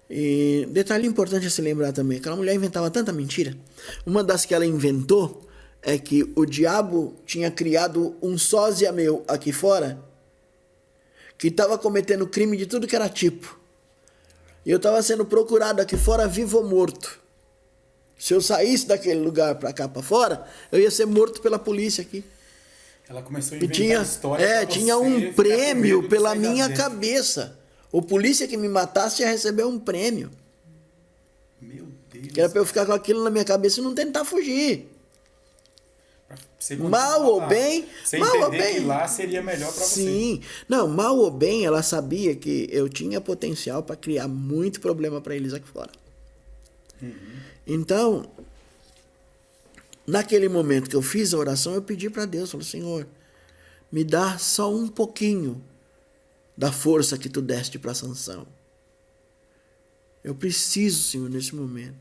E detalhe importante a se lembrar também, aquela mulher inventava tanta mentira. Uma das que ela inventou é que o diabo tinha criado um sósia meu aqui fora que estava cometendo crime de tudo que era tipo. E eu estava sendo procurado aqui fora vivo ou morto. Se eu saísse daquele lugar para cá para fora, eu ia ser morto pela polícia aqui. Ela começou a E inventar história pra tinha você um ficar com prêmio medo de pela sair da minha dentro. cabeça. O polícia que me matasse ia receber um prêmio. Meu Deus. Que era para eu ficar com aquilo na minha cabeça e não tentar fugir. Pra você Mal continuar ou lá. bem, Você mal ou entender bem. que lá seria melhor pra você. Sim. Não, mal ou bem, ela sabia que eu tinha potencial para criar muito problema para eles aqui fora. Então, naquele momento que eu fiz a oração, eu pedi para Deus, falei, Senhor, me dá só um pouquinho da força que tu deste para Sansão. Eu preciso, Senhor, nesse momento.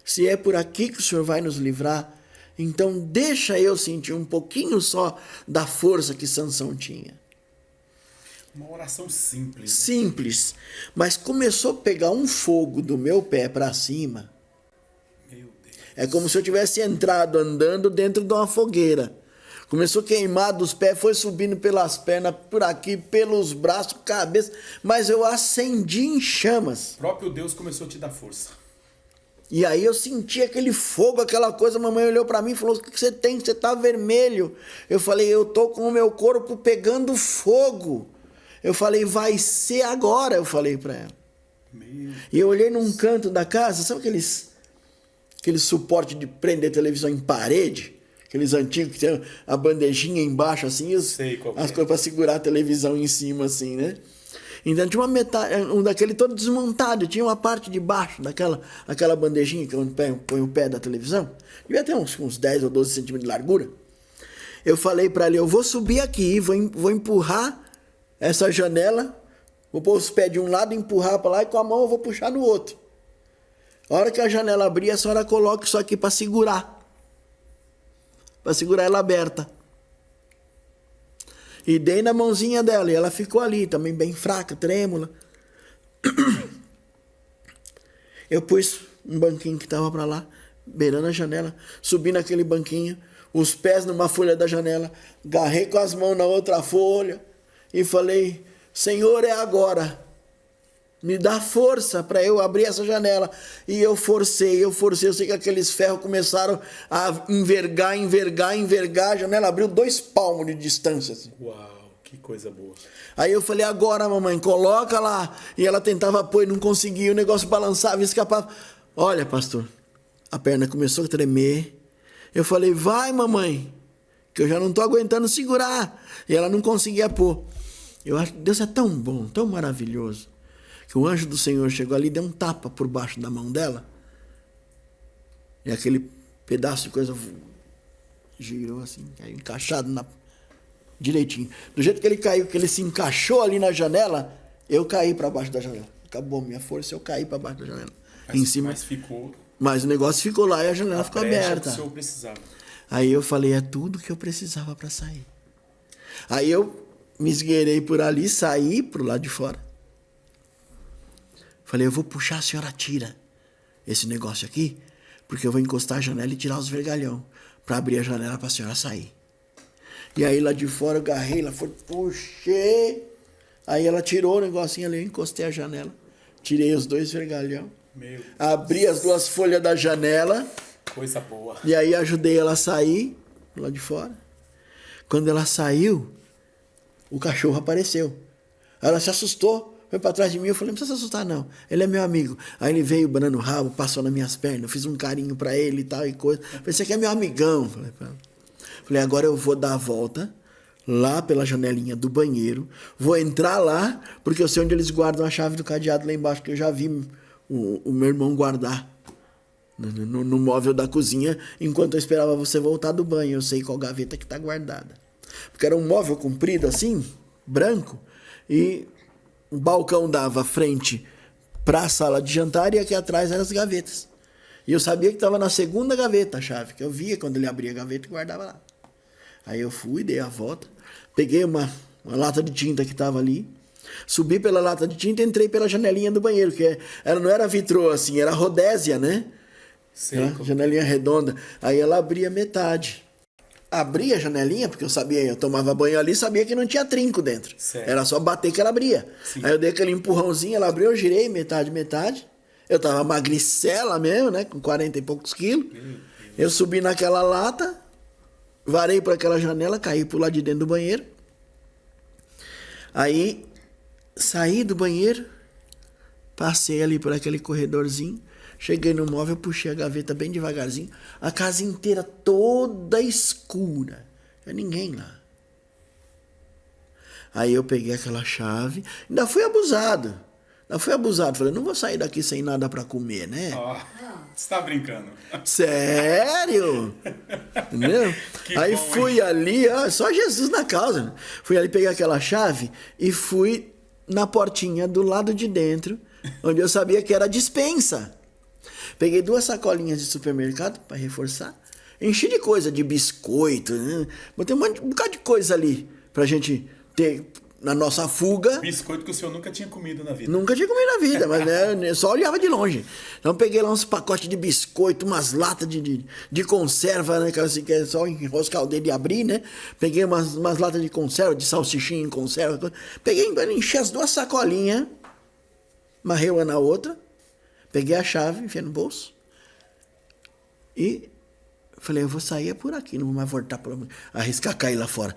Se é por aqui que o Senhor vai nos livrar, então deixa eu sentir um pouquinho só da força que Sansão tinha. Uma oração simples. Né? Simples, mas começou a pegar um fogo do meu pé para cima. Meu Deus. É como se eu tivesse entrado andando dentro de uma fogueira. Começou a queimar dos pés, foi subindo pelas pernas, por aqui, pelos braços, cabeça, mas eu acendi em chamas. O próprio Deus começou a te dar força. E aí eu senti aquele fogo, aquela coisa, a mamãe olhou para mim e falou, o que você tem? Você tá vermelho. Eu falei, eu tô com o meu corpo pegando fogo. Eu falei, vai ser agora, eu falei para ela. E eu olhei num canto da casa, sabe aqueles suporte de prender televisão em parede? Aqueles antigos que tem a bandejinha embaixo, assim, as coisas para segurar a televisão em cima, assim, né? Então tinha uma metade, um daquele todo desmontado, tinha uma parte de baixo aquela bandejinha que onde põe o pé da televisão. Devia ter uns 10 ou 12 centímetros de largura. Eu falei para ele, eu vou subir aqui, vou empurrar essa janela, vou pôr os pés de um lado, empurrar para lá e com a mão eu vou puxar no outro. A hora que a janela abrir, a senhora coloca isso aqui para segurar. Para segurar ela aberta. E dei na mãozinha dela, e ela ficou ali, também bem fraca, trêmula. Eu pus um banquinho que estava para lá, beirando a janela, subi naquele banquinho, os pés numa folha da janela, agarrei com as mãos na outra folha, e falei, Senhor, é agora. Me dá força para eu abrir essa janela. E eu forcei. Eu sei que aqueles ferros começaram a envergar. A janela abriu 2 palmos de distância. Assim. Uau, que coisa boa. Aí eu falei, agora, mamãe, coloca lá. E ela tentava pôr, não conseguia. O negócio balançava e escapava. Olha, pastor, a perna começou a tremer. Eu falei, vai, mamãe, que eu já não estou aguentando segurar. E ela não conseguia pôr. Eu acho que Deus é tão bom, tão maravilhoso, que o anjo do Senhor chegou ali e deu um tapa por baixo da mão dela. E aquele pedaço de coisa girou assim, caiu encaixado direitinho. Do jeito que ele caiu, que ele se encaixou ali na janela, eu caí para baixo da janela. Acabou a minha força, eu caí para baixo da janela. Em cima. Mas o negócio ficou lá e a janela ficou aberta. Que o senhor precisava. Aí eu falei, é tudo que eu precisava para sair. Aí eu me esgueirei por ali, saí pro lado de fora. Falei, eu vou puxar, a senhora tira esse negócio aqui, porque eu vou encostar a janela e tirar os vergalhão, para abrir a janela para a senhora sair. E aí lá de fora eu agarrei, ela foi, puxei. Aí ela tirou o negocinho ali, eu encostei a janela, tirei os 2 vergalhão, abri as 2 folhas da janela. Coisa boa. E aí ajudei ela a sair lá de fora. Quando ela saiu, o cachorro apareceu. Ela se assustou, foi pra trás de mim. Eu falei, não precisa se assustar não, ele é meu amigo. Aí ele veio banando o rabo, passou nas minhas pernas, eu fiz um carinho pra ele e tal e coisa. Falei, você aqui é meu amigão. Falei, agora eu vou dar a volta lá pela janelinha do banheiro, vou entrar lá, porque eu sei onde eles guardam a chave do cadeado lá embaixo, que eu já vi o meu irmão guardar no móvel da cozinha, enquanto eu esperava você voltar do banho. Eu sei qual gaveta que tá guardada. Porque era um móvel comprido assim, branco, e o balcão dava frente para a sala de jantar e aqui atrás eram as gavetas. E eu sabia que estava na segunda gaveta a chave, que eu via quando ele abria a gaveta e guardava lá. Aí eu fui, dei a volta, peguei uma lata de tinta que estava ali, subi pela lata de tinta e entrei pela janelinha do banheiro, que ela não era vitrô assim, era rodésia, né? Janelinha redonda. Aí ela abria metade. Abria a janelinha, porque eu sabia, eu tomava banho ali, sabia que não tinha trinco dentro. Certo. Era só bater que ela abria. Sim. Aí eu dei aquele empurrãozinho, ela abriu, eu girei metade. Eu tava magricela mesmo, né? Com 40 e poucos quilos. Eu subi naquela lata, varei por aquela janela, caí pro lado de dentro do banheiro. Aí saí do banheiro, passei ali por aquele corredorzinho, cheguei no móvel, puxei a gaveta bem devagarzinho, a casa inteira toda escura, não tinha ninguém lá. Aí eu peguei aquela chave, ainda fui abusado, falei, não vou sair daqui sem nada pra comer, né? Você tá brincando? Sério? Entendeu? Aí bom, fui ali, só Jesus na causa, né? Fui ali, peguei aquela chave e fui na portinha do lado de dentro, onde eu sabia que era a despensa. Peguei 2 sacolinhas de supermercado para reforçar. Enchi de coisa, de biscoito, né? Botei um bocado de coisa ali pra gente ter na nossa fuga. Biscoito que o senhor nunca tinha comido na vida. Nunca tinha comido na vida, mas né, só olhava de longe. Então peguei lá uns pacotes de biscoito, umas latas de conserva, né? Que é só enroscar o dedo e abrir, né? Peguei umas latas de conserva, de salsichinha em conserva. Peguei, enchi as 2 sacolinhas, amarrei uma na outra. Peguei a chave, enfiei no bolso e falei, eu vou sair por aqui, não vou mais voltar para arriscar cair lá fora.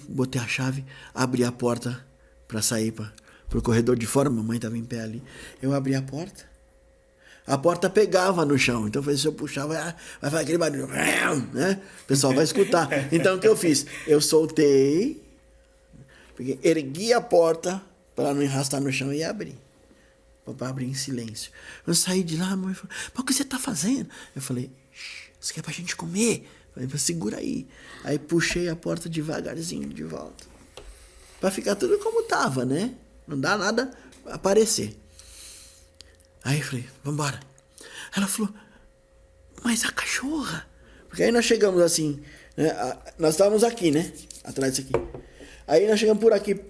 Botei a chave, abri a porta para sair para o corredor de fora, mamãe estava em pé ali. Eu abri a porta pegava no chão, então eu falei, se eu puxar, vai fazer aquele barulho, né? O pessoal vai escutar. Então o que eu fiz? Eu soltei, ergui a porta para não enrastar no chão e abri. Papai abriu em silêncio. Eu saí de lá, a mãe falou, o que você tá fazendo? Eu falei, isso aqui é pra gente comer. Eu falei, segura aí. Aí puxei a porta devagarzinho de volta. Pra ficar tudo como tava, né? Não dá nada aparecer. Aí eu falei, vambora. Ela falou, mas a cachorra? Porque aí nós chegamos assim, né? Nós estávamos aqui, né? Atrás disso aqui. Aí nós chegamos por aqui,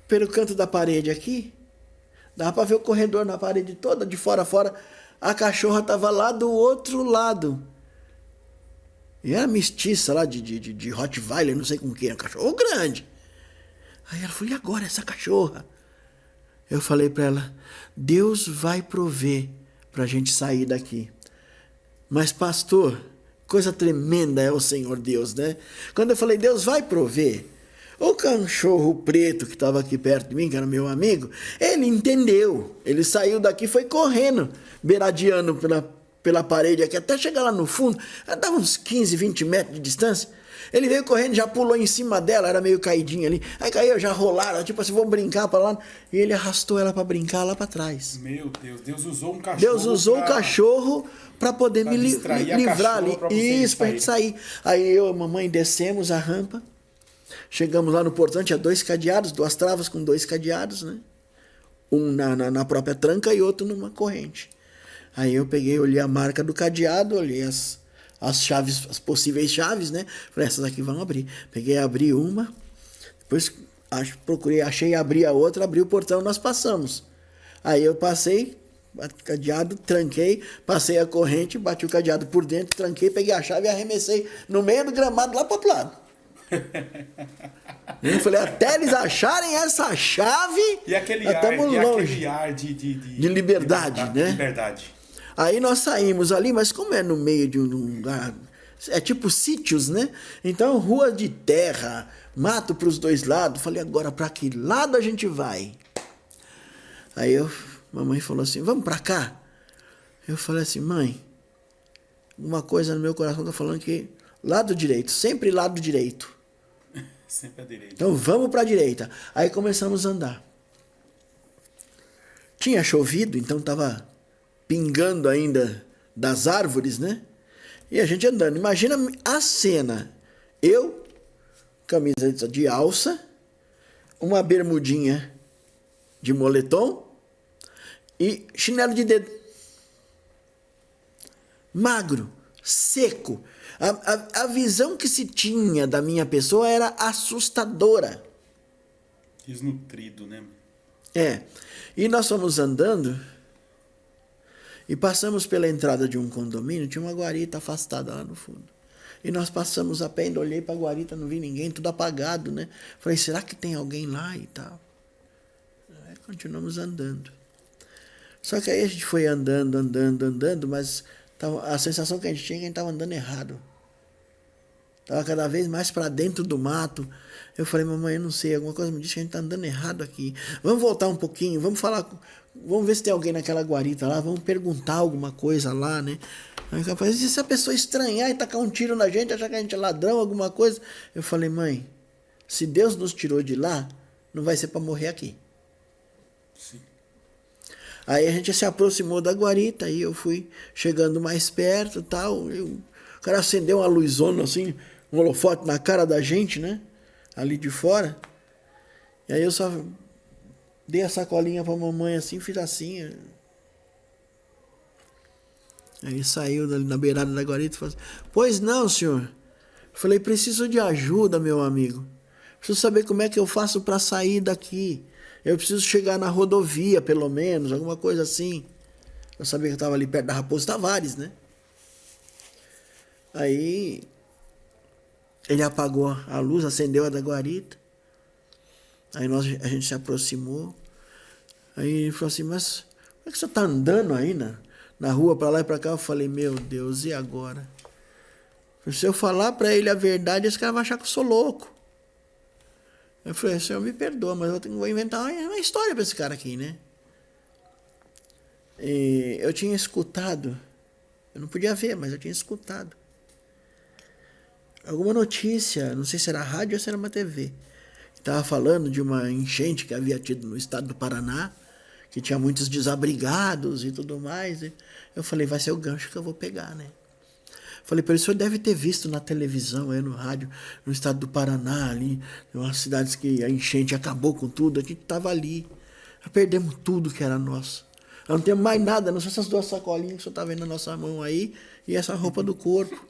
pelo canto da parede aqui. Dava pra ver o corredor na parede toda, de fora a fora. A cachorra tava lá do outro lado. E era mestiça lá de Rottweiler, não sei como que era, cachorro grande. Aí ela falou, e agora essa cachorra? Eu falei pra ela, Deus vai prover pra gente sair daqui. Mas pastor, coisa tremenda é o Senhor Deus, né? Quando eu falei, Deus vai prover, o cachorro preto que estava aqui perto de mim, que era meu amigo, ele entendeu. Ele saiu daqui e foi correndo, beiradeando pela parede aqui, até chegar lá no fundo. Dava uns 15, 20 metros de distância. Ele veio correndo, já pulou em cima dela, era meio caidinha ali. Aí caiu, já rolaram, tipo assim, vamos brincar para lá. E ele arrastou ela para brincar lá para trás. Meu Deus, Deus usou um cachorro. Deus usou o cachorro para poder me livrar ali. Isso, para gente sair. Aí eu e a mamãe descemos a rampa. Chegamos lá no portão, tinha 2 cadeados, 2 travas com 2 cadeados, né? Um na própria tranca e outro numa corrente. Aí eu peguei, olhei a marca do cadeado, olhei as chaves, as possíveis chaves, né? Falei, essas aqui vão abrir. Peguei, abri uma, depois procurei, achei, abri a outra, abri o portão, nós passamos. Aí eu passei, bati o cadeado, tranquei, passei a corrente, bati o cadeado por dentro, tranquei, peguei a chave e arremessei no meio do gramado lá pro outro lado. Eu falei, até eles acharem essa chave, E aquele nós ar, estamos e longe. aquele ar De liberdade, né? Liberdade. Aí nós saímos ali, mas como é no meio de um lugar, é tipo sítios, né? Então, rua de terra, mato para os dois lados. Falei, agora para que lado a gente vai? Aí mamãe falou assim, vamos para cá? Eu falei assim, mãe, uma coisa no meu coração tá falando que lado direito, sempre lado direito. Sempre à direita. Então vamos para a direita. Aí começamos a andar. Tinha chovido, então tava pingando ainda das árvores, né? E a gente andando. Imagina a cena. Eu, camisa de alça, uma bermudinha de moletom e chinelo de dedo. Magro, seco. A visão que se tinha da minha pessoa era assustadora. Desnutrido, né? É. E nós fomos andando e passamos pela entrada de um condomínio, tinha uma guarita afastada lá no fundo. E nós passamos a pé, ainda olhei para a guarita, não vi ninguém, tudo apagado, né? Falei, será que tem alguém lá e tal? Aí continuamos andando. Só que aí a gente foi andando, mas a sensação que a gente tinha é que a gente estava andando errado. Estava cada vez mais para dentro do mato. Eu falei, mamãe, eu não sei, alguma coisa me disse que a gente está andando errado aqui. Vamos voltar um pouquinho, vamos falar, vamos ver se tem alguém naquela guarita lá, vamos perguntar alguma coisa lá, né? Aí eu falei, e se a pessoa estranhar e tacar um tiro na gente, achar que a gente é ladrão, alguma coisa? Eu falei, mãe, se Deus nos tirou de lá, não vai ser para morrer aqui. Sim. Aí a gente se aproximou da guarita, aí eu fui chegando mais perto e tal. O cara acendeu uma luzona assim, um holofote na cara da gente, né? Ali de fora. E aí eu só dei a sacolinha pra mamãe assim, fiz assim. Aí saiu dali na beirada da guarita e falou assim, pois não, senhor. Eu falei, preciso de ajuda, meu amigo. Preciso saber como é que eu faço para sair daqui. Eu preciso chegar na rodovia, pelo menos, alguma coisa assim. Eu sabia que eu estava ali perto da Raposo Tavares, né? Aí ele apagou a luz, acendeu a da guarita. Aí a gente se aproximou. Aí ele falou assim, mas como é que você está andando aí na rua, para lá e para cá? Eu falei, meu Deus, e agora? Se eu falar para ele a verdade, esse cara vai achar que eu sou louco. Eu falei, senhor, me perdoa, mas vou inventar uma história para esse cara aqui, né? E eu tinha escutado, eu não podia ver, mas eu tinha escutado alguma notícia, não sei se era rádio ou se era uma TV. Estava falando de uma enchente que havia tido no estado do Paraná, que tinha muitos desabrigados e tudo mais. Eu falei, vai ser o gancho que eu vou pegar, né? Falei, para ele, o senhor deve ter visto na televisão, aí no rádio, no estado do Paraná, ali, umas cidades que a enchente acabou com tudo, a gente estava ali. Perdemos tudo que era nosso. Não temos mais nada, não só essas duas sacolinhas que o senhor está vendo na nossa mão aí, e essa roupa do corpo.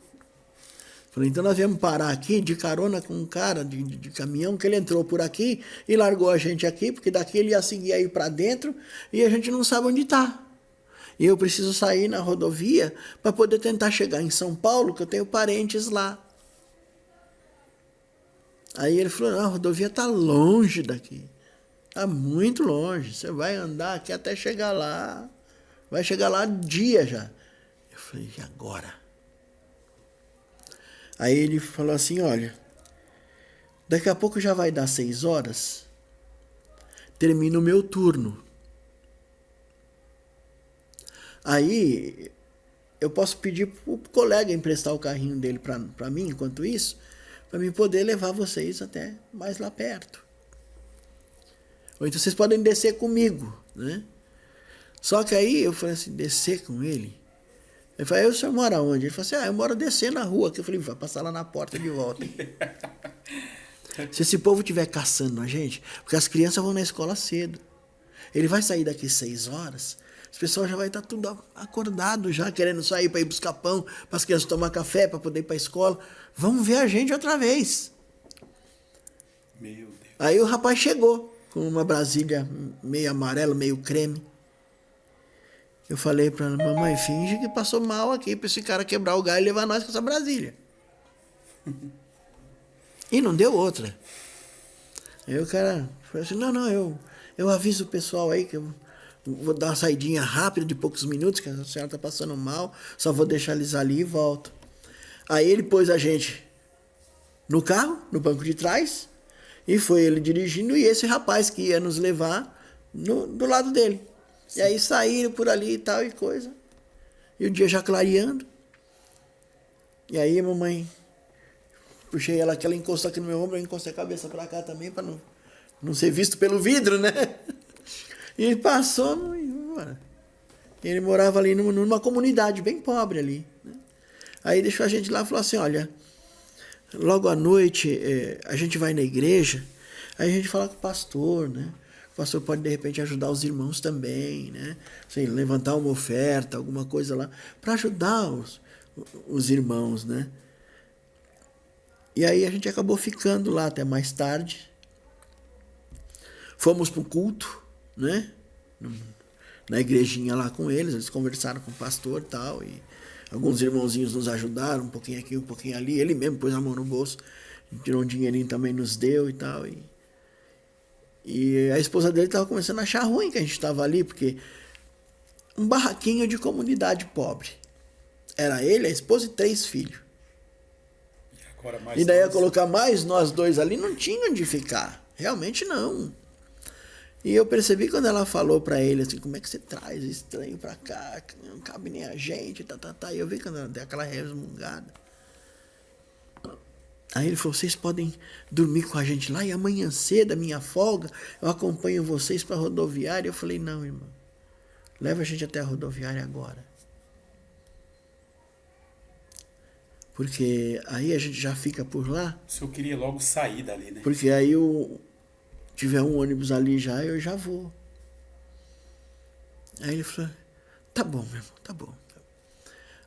Falei, então nós viemos parar aqui de carona com um cara de caminhão, que ele entrou por aqui e largou a gente aqui, porque daqui ele ia seguir aí para dentro, e a gente não sabe onde está. E eu preciso sair na rodovia para poder tentar chegar em São Paulo, que eu tenho parentes lá. Aí ele falou, não, a rodovia está longe daqui. Está muito longe. Você vai andar aqui até chegar lá. Vai chegar lá dia já. Eu falei, e agora? Aí ele falou assim, olha, daqui a pouco já vai dar 6 horas. Termina o meu turno. Aí eu posso pedir para o colega emprestar o carrinho dele para mim, enquanto isso, para mim poder levar vocês até mais lá perto. Ou então vocês podem descer comigo, né? Só que aí eu falei assim, descer com ele? Ele falou, o senhor mora onde? Ele falou assim, eu moro descendo a rua. Eu falei, vai passar lá na porta de volta. Se esse povo estiver caçando a gente, porque as crianças vão na escola cedo. Ele vai sair daqui 6 horas, as pessoas já vai estar tudo acordado já, querendo sair para ir buscar pão, para as crianças tomar café, para poder ir para a escola. Vão ver a gente outra vez. Meu Deus. Aí o rapaz chegou com uma Brasília meio amarelo, meio creme. Eu falei pra ela, mamãe, finge que passou mal aqui pra esse cara quebrar o galho e levar nós com essa Brasília. E não deu outra. Aí o cara falou assim, não, eu aviso o pessoal aí que eu vou dar uma saidinha rápida de poucos minutos, que a senhora tá passando mal, só vou deixar eles ali e volto. Aí ele pôs a gente no carro, no banco de trás, e foi ele dirigindo, e esse rapaz que ia nos levar do lado dele. Sim. E aí saíram por ali e tal e coisa. E o dia já clareando. E aí a mamãe, puxei ela, que ela encostou aqui no meu ombro, eu encostei a cabeça pra cá também, pra não ser visto pelo vidro, né? E ele passou e embora. Ele morava ali numa comunidade bem pobre ali, né? Aí deixou a gente lá e falou assim, olha, logo à noite a gente vai na igreja, aí a gente fala com o pastor, né? O pastor pode de repente ajudar os irmãos também, né? Sei, levantar uma oferta, alguma coisa lá, para ajudar os irmãos, né? E aí a gente acabou ficando lá até mais tarde. Fomos pro culto, né? Na igrejinha lá com eles conversaram com o pastor e tal, e alguns irmãozinhos nos ajudaram, um pouquinho aqui, um pouquinho ali. Ele mesmo pôs a mão no bolso, tirou um dinheirinho também, nos deu e tal. E a esposa dele estava começando a achar ruim que a gente estava ali, porque um barraquinho de comunidade pobre. Era ele, a esposa e 3 filhos. E daí ia colocar mais nós 2 ali, não tinha onde ficar. Realmente não. E eu percebi quando ela falou pra ele assim, como é que você traz estranho pra cá, que não cabe nem a gente, E eu vi quando ela deu aquela resmungada. Aí ele falou, vocês podem dormir com a gente lá e amanhã cedo, a minha folga, eu acompanho vocês pra rodoviária. Eu falei, não, irmão, leva a gente até a rodoviária agora. Porque aí a gente já fica por lá. O senhor queria logo sair dali, né? Porque aí tiver um ônibus ali já, eu já vou. Aí ele falou, tá bom, meu irmão, tá bom.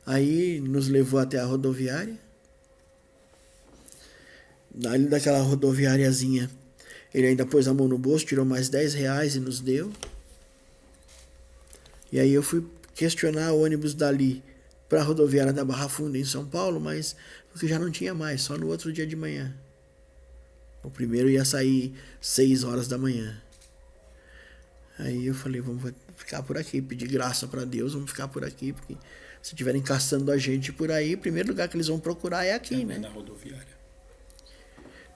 Aí nos levou até a rodoviária. Ali daquela rodoviáriazinha, ele ainda pôs a mão no bolso, tirou mais R$10 e nos deu. E aí eu fui questionar o ônibus dali para a rodoviária da Barra Funda em São Paulo, mas porque já não tinha mais, só no outro dia de manhã. O primeiro ia sair 6 horas da manhã. Aí eu falei, vamos ficar por aqui, pedir graça para Deus, vamos ficar por aqui, porque se estiverem caçando a gente por aí, o primeiro lugar que eles vão procurar é aqui, né? Na rodoviária.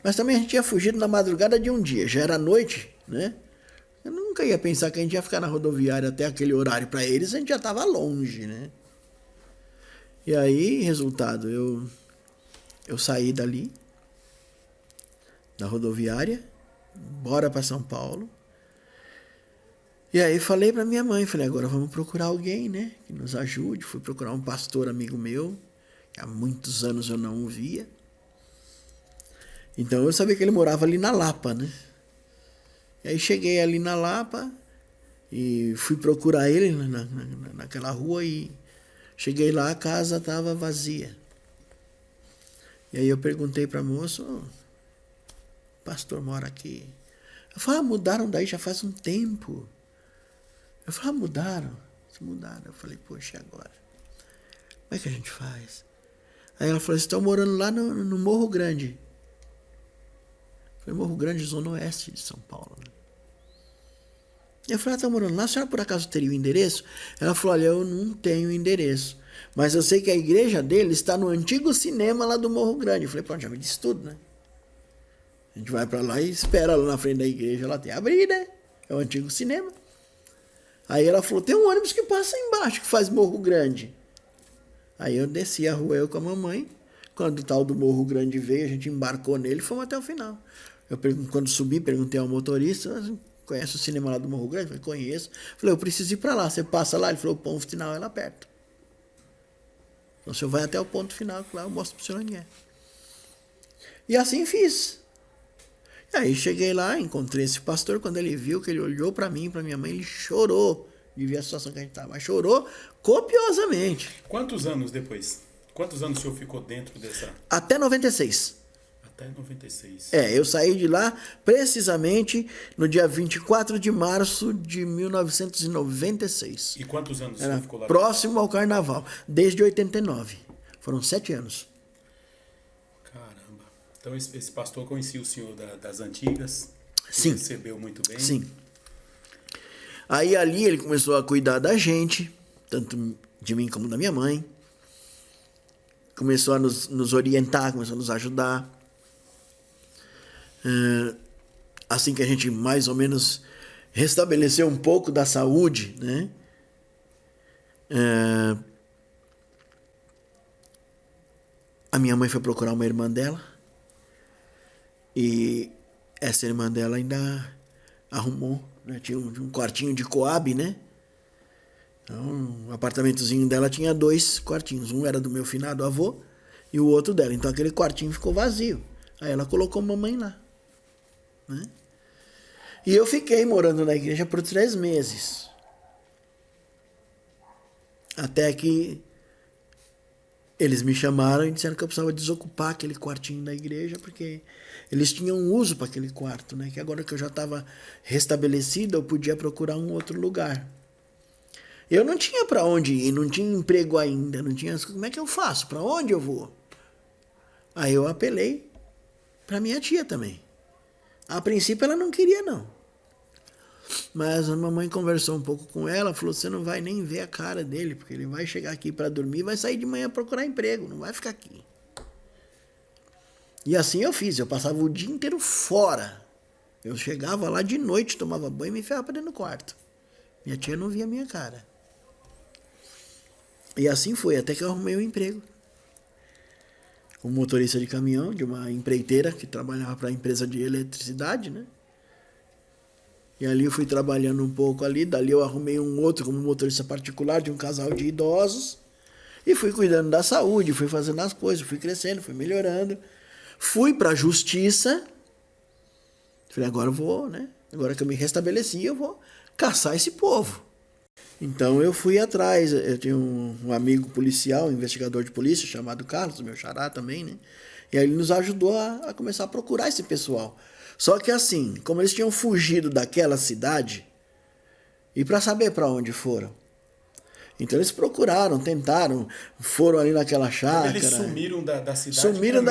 Mas também a gente tinha fugido na madrugada de um dia, já era noite, né? Eu nunca ia pensar que a gente ia ficar na rodoviária até aquele horário. Para eles a gente já estava longe, né? E aí, resultado, eu saí dali, da rodoviária, bora para São Paulo. E aí falei para minha mãe, falei, agora vamos procurar alguém, né, que nos ajude. Fui procurar um pastor amigo meu, que há muitos anos eu não o via. Então eu sabia que ele morava ali na Lapa, né? E aí cheguei ali na Lapa e fui procurar ele naquela rua e cheguei lá, a casa estava vazia. E aí eu perguntei para a moça, o pastor mora aqui. Eu falei, mudaram daí já faz um tempo. Eu falei, mudaram. Eu falei, poxa, e agora? Como é que a gente faz? Aí ela falou, estão morando lá no Morro Grande. Foi Morro Grande, zona oeste de São Paulo. Né? Eu falei, estão morando lá, a senhora por acaso teria o endereço? Ela falou, olha, eu não tenho endereço, mas eu sei que a igreja dele está no antigo cinema lá do Morro Grande. Eu falei, pronto, já me disse tudo, né? A gente vai pra lá e espera lá na frente da igreja, lá tem abrir, né? É o antigo cinema. Aí ela falou, tem um ônibus que passa embaixo, que faz Morro Grande. Aí eu desci a rua, eu com a mamãe. Quando o tal do Morro Grande veio, a gente embarcou nele e fomos até o final. Quando subi, perguntei ao motorista, conhece o cinema lá do Morro Grande? Eu falei, conheço. Falei, eu preciso ir para lá, você passa lá? Ele falou, o ponto final é lá perto. Então o senhor vai até o ponto final, que lá eu mostro para o senhor onde é. E assim fiz. E aí cheguei lá, encontrei esse pastor, quando ele viu, que ele olhou para mim, para minha mãe, ele chorou de ver a situação que a gente estava. Mas chorou copiosamente. Quantos anos depois? Quantos anos o senhor ficou dentro dessa... Até 96. Até 96. Eu saí de lá precisamente no dia 24 de março de 1996. E quantos anos Era você ficou lá? próximo ao carnaval, desde 89. Foram 7 anos. Caramba. Então esse pastor conhecia o senhor das antigas? Sim. Recebeu muito bem? Sim. Aí ali ele começou a cuidar da gente, tanto de mim como da minha mãe. Começou a nos orientar, começou a nos ajudar. Assim que a gente mais ou menos restabeleceu um pouco da saúde, né? A minha mãe foi procurar uma irmã dela. E essa irmã dela ainda arrumou, né? Tinha um quartinho de coab, né? Então, o apartamentozinho dela tinha 2 quartinhos. Um era do meu finado avô e o outro dela. Então aquele quartinho ficou vazio. Aí ela colocou mamãe lá, né? E eu fiquei morando na igreja por 3 meses. Até que eles me chamaram e disseram que eu precisava desocupar aquele quartinho da igreja, porque eles tinham um uso para aquele quarto, né? Que agora que eu já estava restabelecido, eu podia procurar um outro lugar. Eu não tinha para onde ir, não tinha emprego ainda, não tinha... Como é que eu faço? Para onde eu vou? Aí eu apelei para minha tia também. A princípio ela não queria, não. Mas a mamãe conversou um pouco com ela, falou, você não vai nem ver a cara dele, porque ele vai chegar aqui para dormir e vai sair de manhã procurar emprego, não vai ficar aqui. E assim eu fiz, eu passava o dia inteiro fora. Eu chegava lá de noite, tomava banho e me enfiava para dentro do quarto. Minha tia não via a minha cara. E assim foi, até que eu arrumei um emprego. Como motorista de caminhão, de uma empreiteira que trabalhava para a empresa de eletricidade, né? E ali eu fui trabalhando um pouco ali, dali eu arrumei um outro como motorista particular de um casal de idosos. E fui cuidando da saúde, fui fazendo as coisas, fui crescendo, fui melhorando. Fui para a justiça. Falei, agora eu vou, né? Agora que eu me restabeleci, eu vou caçar esse povo. Então eu fui atrás, eu tinha um amigo policial, um investigador de polícia, chamado Carlos, meu xará também, né? E aí ele nos ajudou a começar a procurar esse pessoal. Só que assim, como eles tinham fugido daquela cidade, e para saber para onde foram. Então eles procuraram, tentaram, foram ali naquela chácara. Eles sumiram da cidade. Sumiram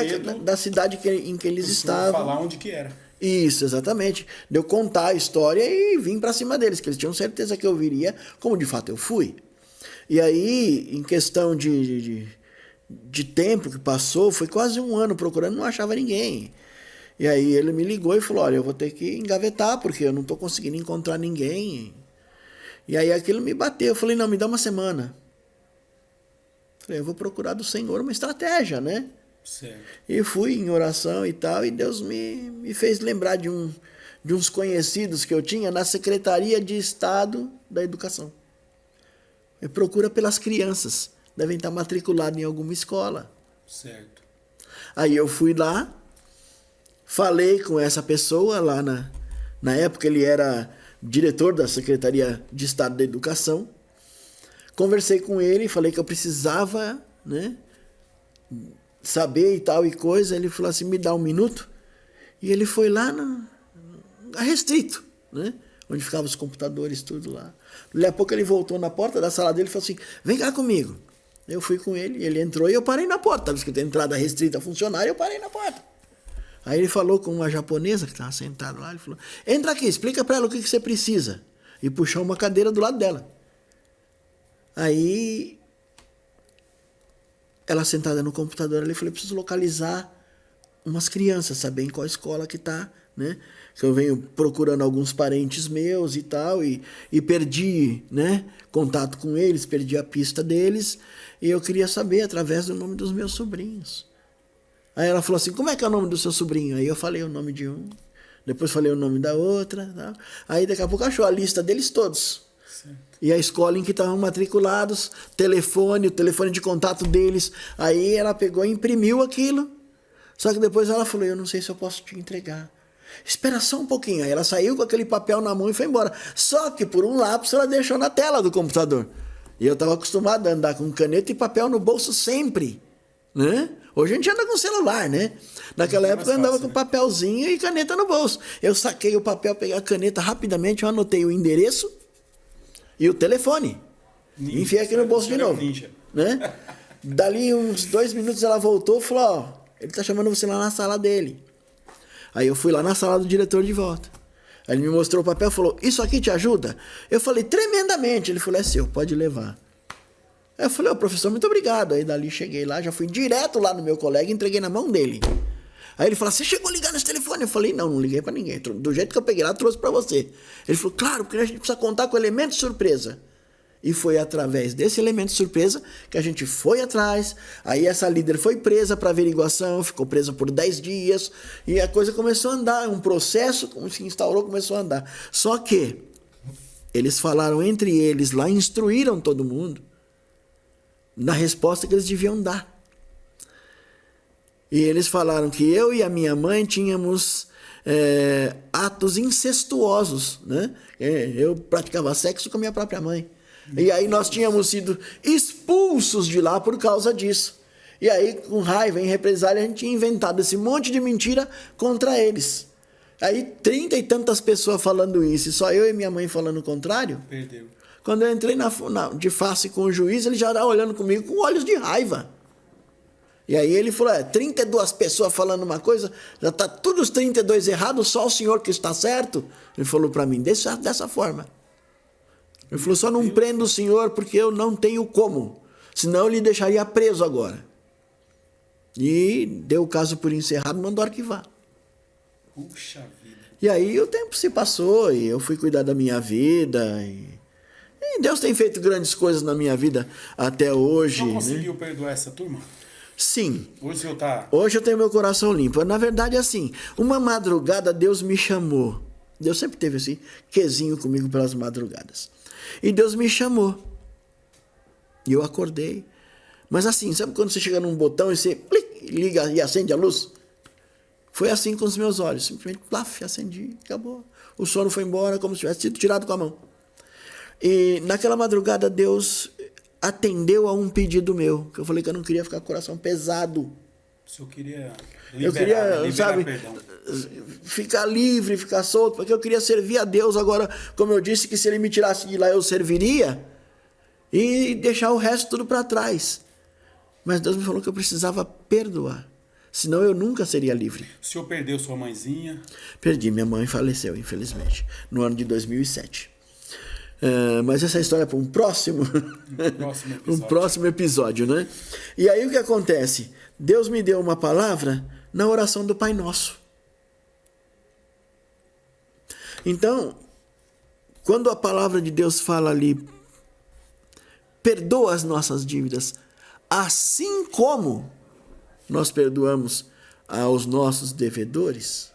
da cidade em que eles estavam. Falar onde que era. Isso, exatamente. De eu contar a história e vim para cima deles, que eles tinham certeza que eu viria, como de fato eu fui. E aí, em questão de tempo que passou, foi quase 1 ano procurando, não achava ninguém. E aí ele me ligou e falou, olha, eu vou ter que engavetar, porque eu não estou conseguindo encontrar ninguém. E aí aquilo me bateu, eu falei, não, me dá uma semana. Falei, eu vou procurar do Senhor uma estratégia, né? Certo. E fui em oração e tal, e Deus me fez lembrar de uns conhecidos que eu tinha na Secretaria de Estado da Educação. Eu procura pelas crianças, devem estar matriculados em alguma escola. Certo. Aí eu fui lá, falei com essa pessoa lá na época ele era diretor da Secretaria de Estado da Educação. Conversei com ele, falei que eu precisava, né, saber e tal e coisa. Ele falou assim, me dá 1 minuto. E ele foi lá a Restrito, né, onde ficavam os computadores, tudo lá. Daqui a pouco ele voltou na porta da sala dele e falou assim, vem cá comigo. Eu fui com ele, ele entrou e eu parei na porta. Estava escrito entrada restrita a funcionário, eu parei na porta. Aí ele falou com uma japonesa que estava sentada lá, ele falou, entra aqui, explica para ela o que você precisa. E puxou uma cadeira do lado dela. Aí, ela sentada no computador, ele falou, preciso localizar umas crianças, saber em qual escola que tá, né? Que eu venho procurando alguns parentes meus e tal, e perdi, né, contato com eles, perdi a pista deles, e eu queria saber através do nome dos meus sobrinhos. Aí ela falou assim, como é que é o nome do seu sobrinho? Aí eu falei o nome de um, depois falei o nome da outra, tá? Aí daqui a pouco achou a lista deles todos. Certo. E a escola em que estavam matriculados, o telefone de contato deles. Aí ela pegou e imprimiu aquilo. Só que depois ela falou, eu não sei se eu posso te entregar. Espera só um pouquinho. Aí ela saiu com aquele papel na mão e foi embora. Só que por um lapso ela deixou na tela do computador. E eu estava acostumado a andar com caneta e papel no bolso sempre. né? Hoje a gente anda com celular, né? Naquela época eu andava com papelzinho e caneta no bolso. Eu saquei o papel, peguei a caneta rapidamente, eu anotei o endereço e o telefone. E enfiei aqui no bolso de novo. Né? Dali uns 2 minutos ela voltou e falou, ó, ele tá chamando você lá na sala dele. Aí eu fui lá na sala do diretor de volta. Aí ele me mostrou o papel e falou, isso aqui te ajuda? Eu falei, tremendamente. Ele falou, é seu, pode levar. Aí eu falei, ô professor, muito obrigado. Aí dali cheguei lá, já fui direto lá no meu colega e entreguei na mão dele. Aí ele falou, você chegou a ligar nesse telefone? Eu falei, não liguei pra ninguém. Do jeito que eu peguei lá, trouxe pra você. Ele falou, claro, porque a gente precisa contar com o elemento de surpresa. E foi através desse elemento de surpresa que a gente foi atrás. Aí essa líder foi presa para averiguação, ficou presa por 10 dias. E a coisa começou a andar. Um processo como se instaurou, começou a andar. Só que eles falaram entre eles lá, instruíram todo mundo na resposta que eles deviam dar. E eles falaram que eu e a minha mãe tínhamos atos incestuosos, né? Eu praticava sexo com a minha própria mãe. E aí nós tínhamos sido expulsos de lá por causa disso. E aí, com raiva, em represália, a gente tinha inventado esse monte de mentira contra eles. Aí 30 e tantas pessoas falando isso, e só eu e minha mãe falando o contrário. Perdeu. Quando eu entrei de face com o juiz, ele já estava olhando comigo com olhos de raiva. E aí ele falou, 32 pessoas falando uma coisa, já está todos os 32 errados, só o senhor que está certo. Ele falou para mim, dessa forma. Ele falou, só não prendo o senhor porque eu não tenho como, senão eu lhe deixaria preso agora. E deu o caso por encerrado e mandou arquivar. Puxa vida. E aí o tempo se passou e eu fui cuidar da minha vida. E Deus tem feito grandes coisas na minha vida até hoje. Você conseguiu perdoar essa turma? Sim. Hoje eu tenho meu coração limpo. Na verdade, assim, uma madrugada Deus me chamou. Deus sempre teve esse quesinho comigo pelas madrugadas. E Deus me chamou. E eu acordei. Mas assim, sabe quando você chega num botão e você liga e acende a luz? Foi assim com os meus olhos. Simplesmente, plaf, acendi, acabou. O sono foi embora como se tivesse sido tirado com a mão. E naquela madrugada Deus atendeu a um pedido meu. Que eu falei que eu não queria ficar com o coração pesado. O senhor queria liberar, sabe, perdão. Ficar livre, ficar solto, porque eu queria servir a Deus. Agora, como eu disse, que se ele me tirasse de lá, eu serviria e deixar o resto tudo para trás. Mas Deus me falou que eu precisava perdoar, senão eu nunca seria livre. O senhor perdeu sua mãezinha? Perdi, minha mãe faleceu, infelizmente, no ano de 2007. Mas essa história é para um próximo episódio, né? E aí o que acontece? Deus me deu uma palavra na oração do Pai Nosso. Então, quando a palavra de Deus fala ali, perdoa as nossas dívidas, assim como nós perdoamos aos nossos devedores.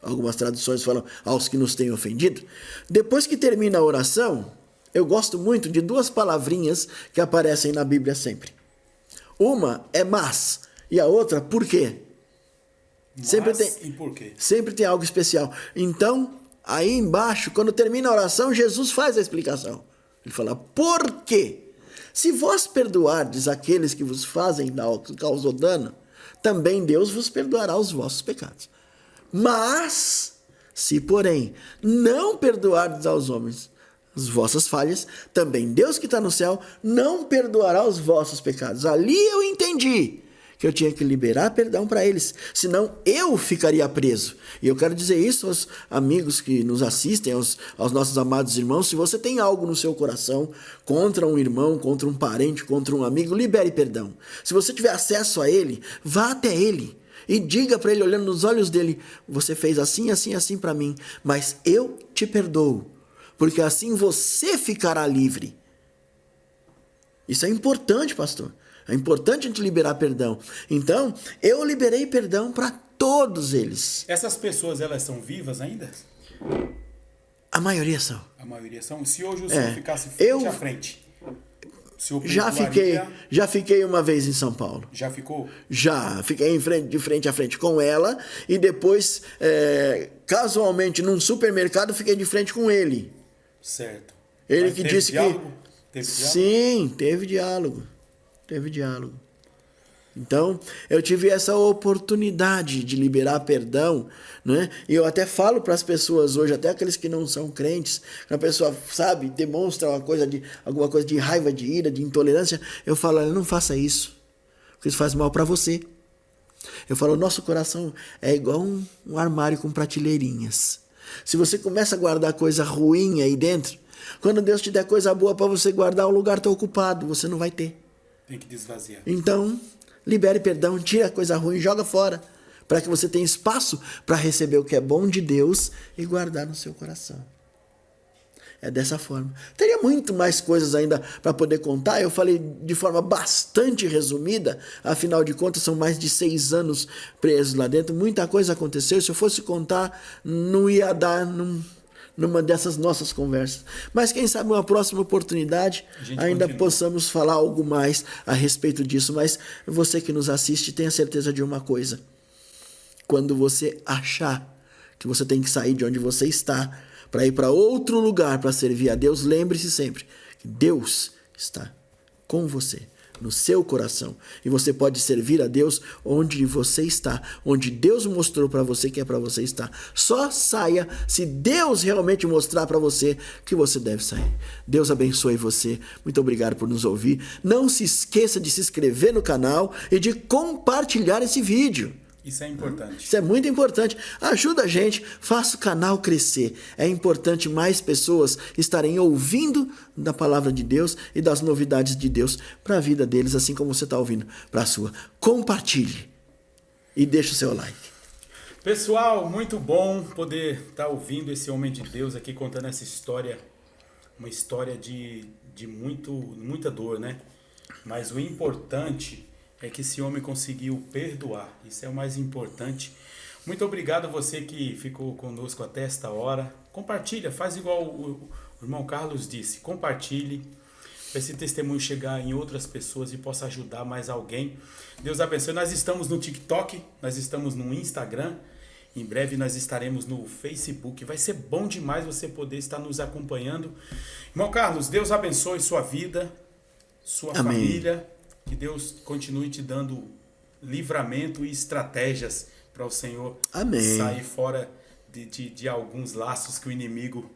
Algumas traduções falam aos que nos têm ofendido. Depois que termina a oração, eu gosto muito de 2 palavrinhas que aparecem na Bíblia sempre. Uma é mas e a outra por quê. E por quê? Sempre tem algo especial. Então, aí embaixo, quando termina a oração, Jesus faz a explicação. Ele fala, por quê? Se vós perdoardes aqueles que vos fazem mal, que causou dano, também Deus vos perdoará os vossos pecados. Mas, se porém não perdoardes aos homens as vossas falhas, também Deus que está no céu não perdoará os vossos pecados. Ali eu entendi que eu tinha que liberar perdão para eles, senão eu ficaria preso. E eu quero dizer isso aos amigos que nos assistem, aos nossos amados irmãos. Se você tem algo no seu coração contra um irmão, contra um parente, contra um amigo, libere perdão. Se você tiver acesso a ele, vá até ele e diga para ele, olhando nos olhos dele, você fez assim, assim, assim para mim, mas eu te perdoo, porque assim você ficará livre. Isso é importante, pastor. É importante a gente liberar perdão. Então, eu liberei perdão para todos eles. Essas pessoas, elas são vivas ainda? A maioria são. A maioria são? Se hoje o senhor ficasse frente a frente, o senhor perdoaria? Já fiquei uma vez em São Paulo. Já ficou? Já. Fiquei de frente a frente com ela e depois, casualmente, num supermercado, fiquei de frente com ele. Certo. Ele que disse diálogo? Teve diálogo. Sim, teve diálogo. Teve diálogo. Então, eu tive essa oportunidade de liberar perdão, né? E eu até falo para as pessoas hoje, até aqueles que não são crentes, quando a pessoa, sabe, demonstra alguma coisa de raiva, de ira, de intolerância, eu falo, não faça isso, porque isso faz mal para você. Eu falo, nosso coração é igual um armário com prateleirinhas. Se você começa a guardar coisa ruim aí dentro, quando Deus te der coisa boa para você guardar, o lugar está ocupado, você não vai ter. Tem que desvaziar. Então, libere perdão, tira a coisa ruim, joga fora, para que você tenha espaço para receber o que é bom de Deus e guardar no seu coração. É dessa forma. Teria muito mais coisas ainda para poder contar. Eu falei de forma bastante resumida. Afinal de contas, são mais de 6 anos presos lá dentro. Muita coisa aconteceu. Se eu fosse contar, não ia dar numa dessas nossas conversas. Mas quem sabe uma próxima oportunidade ainda possamos falar algo mais a respeito disso. Mas você que nos assiste, tenha certeza de uma coisa. Quando você achar que você tem que sair de onde você está para ir para outro lugar para servir a Deus, lembre-se sempre que Deus está com você, no seu coração. E você pode servir a Deus onde você está, onde Deus mostrou para você que é para você estar. Só saia se Deus realmente mostrar para você que você deve sair. Deus abençoe você. Muito obrigado por nos ouvir. Não se esqueça de se inscrever no canal e de compartilhar esse vídeo. Isso é importante. Isso é muito importante. Ajuda a gente, faça o canal crescer. É importante mais pessoas estarem ouvindo da palavra de Deus e das novidades de Deus para a vida deles, assim como você está ouvindo para a sua. Compartilhe e deixe o seu like. Pessoal, muito bom poder estar ouvindo esse homem de Deus aqui contando essa história. Uma história de muita dor, né? Mas o importante é que esse homem conseguiu perdoar. Isso é o mais importante. Muito obrigado a você que ficou conosco até esta hora. Compartilha, faz igual o irmão Carlos disse. Compartilhe, para esse testemunho chegar em outras pessoas e possa ajudar mais alguém. Deus abençoe. Nós estamos no TikTok, nós estamos no Instagram. Em breve nós estaremos no Facebook. Vai ser bom demais você poder estar nos acompanhando. Irmão Carlos, Deus abençoe sua vida, sua Amém. família. Que Deus continue te dando livramento e estratégias para o Senhor Amém. sair fora de alguns laços que o inimigo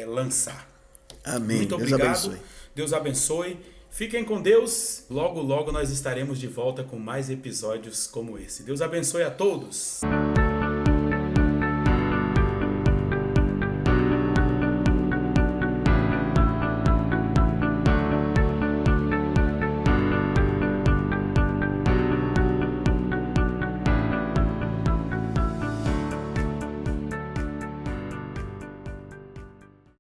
lançar. Amém. Muito Deus obrigado. abençoe. Deus abençoe. Fiquem com Deus. Logo, logo nós estaremos de volta com mais episódios como esse. Deus abençoe a todos.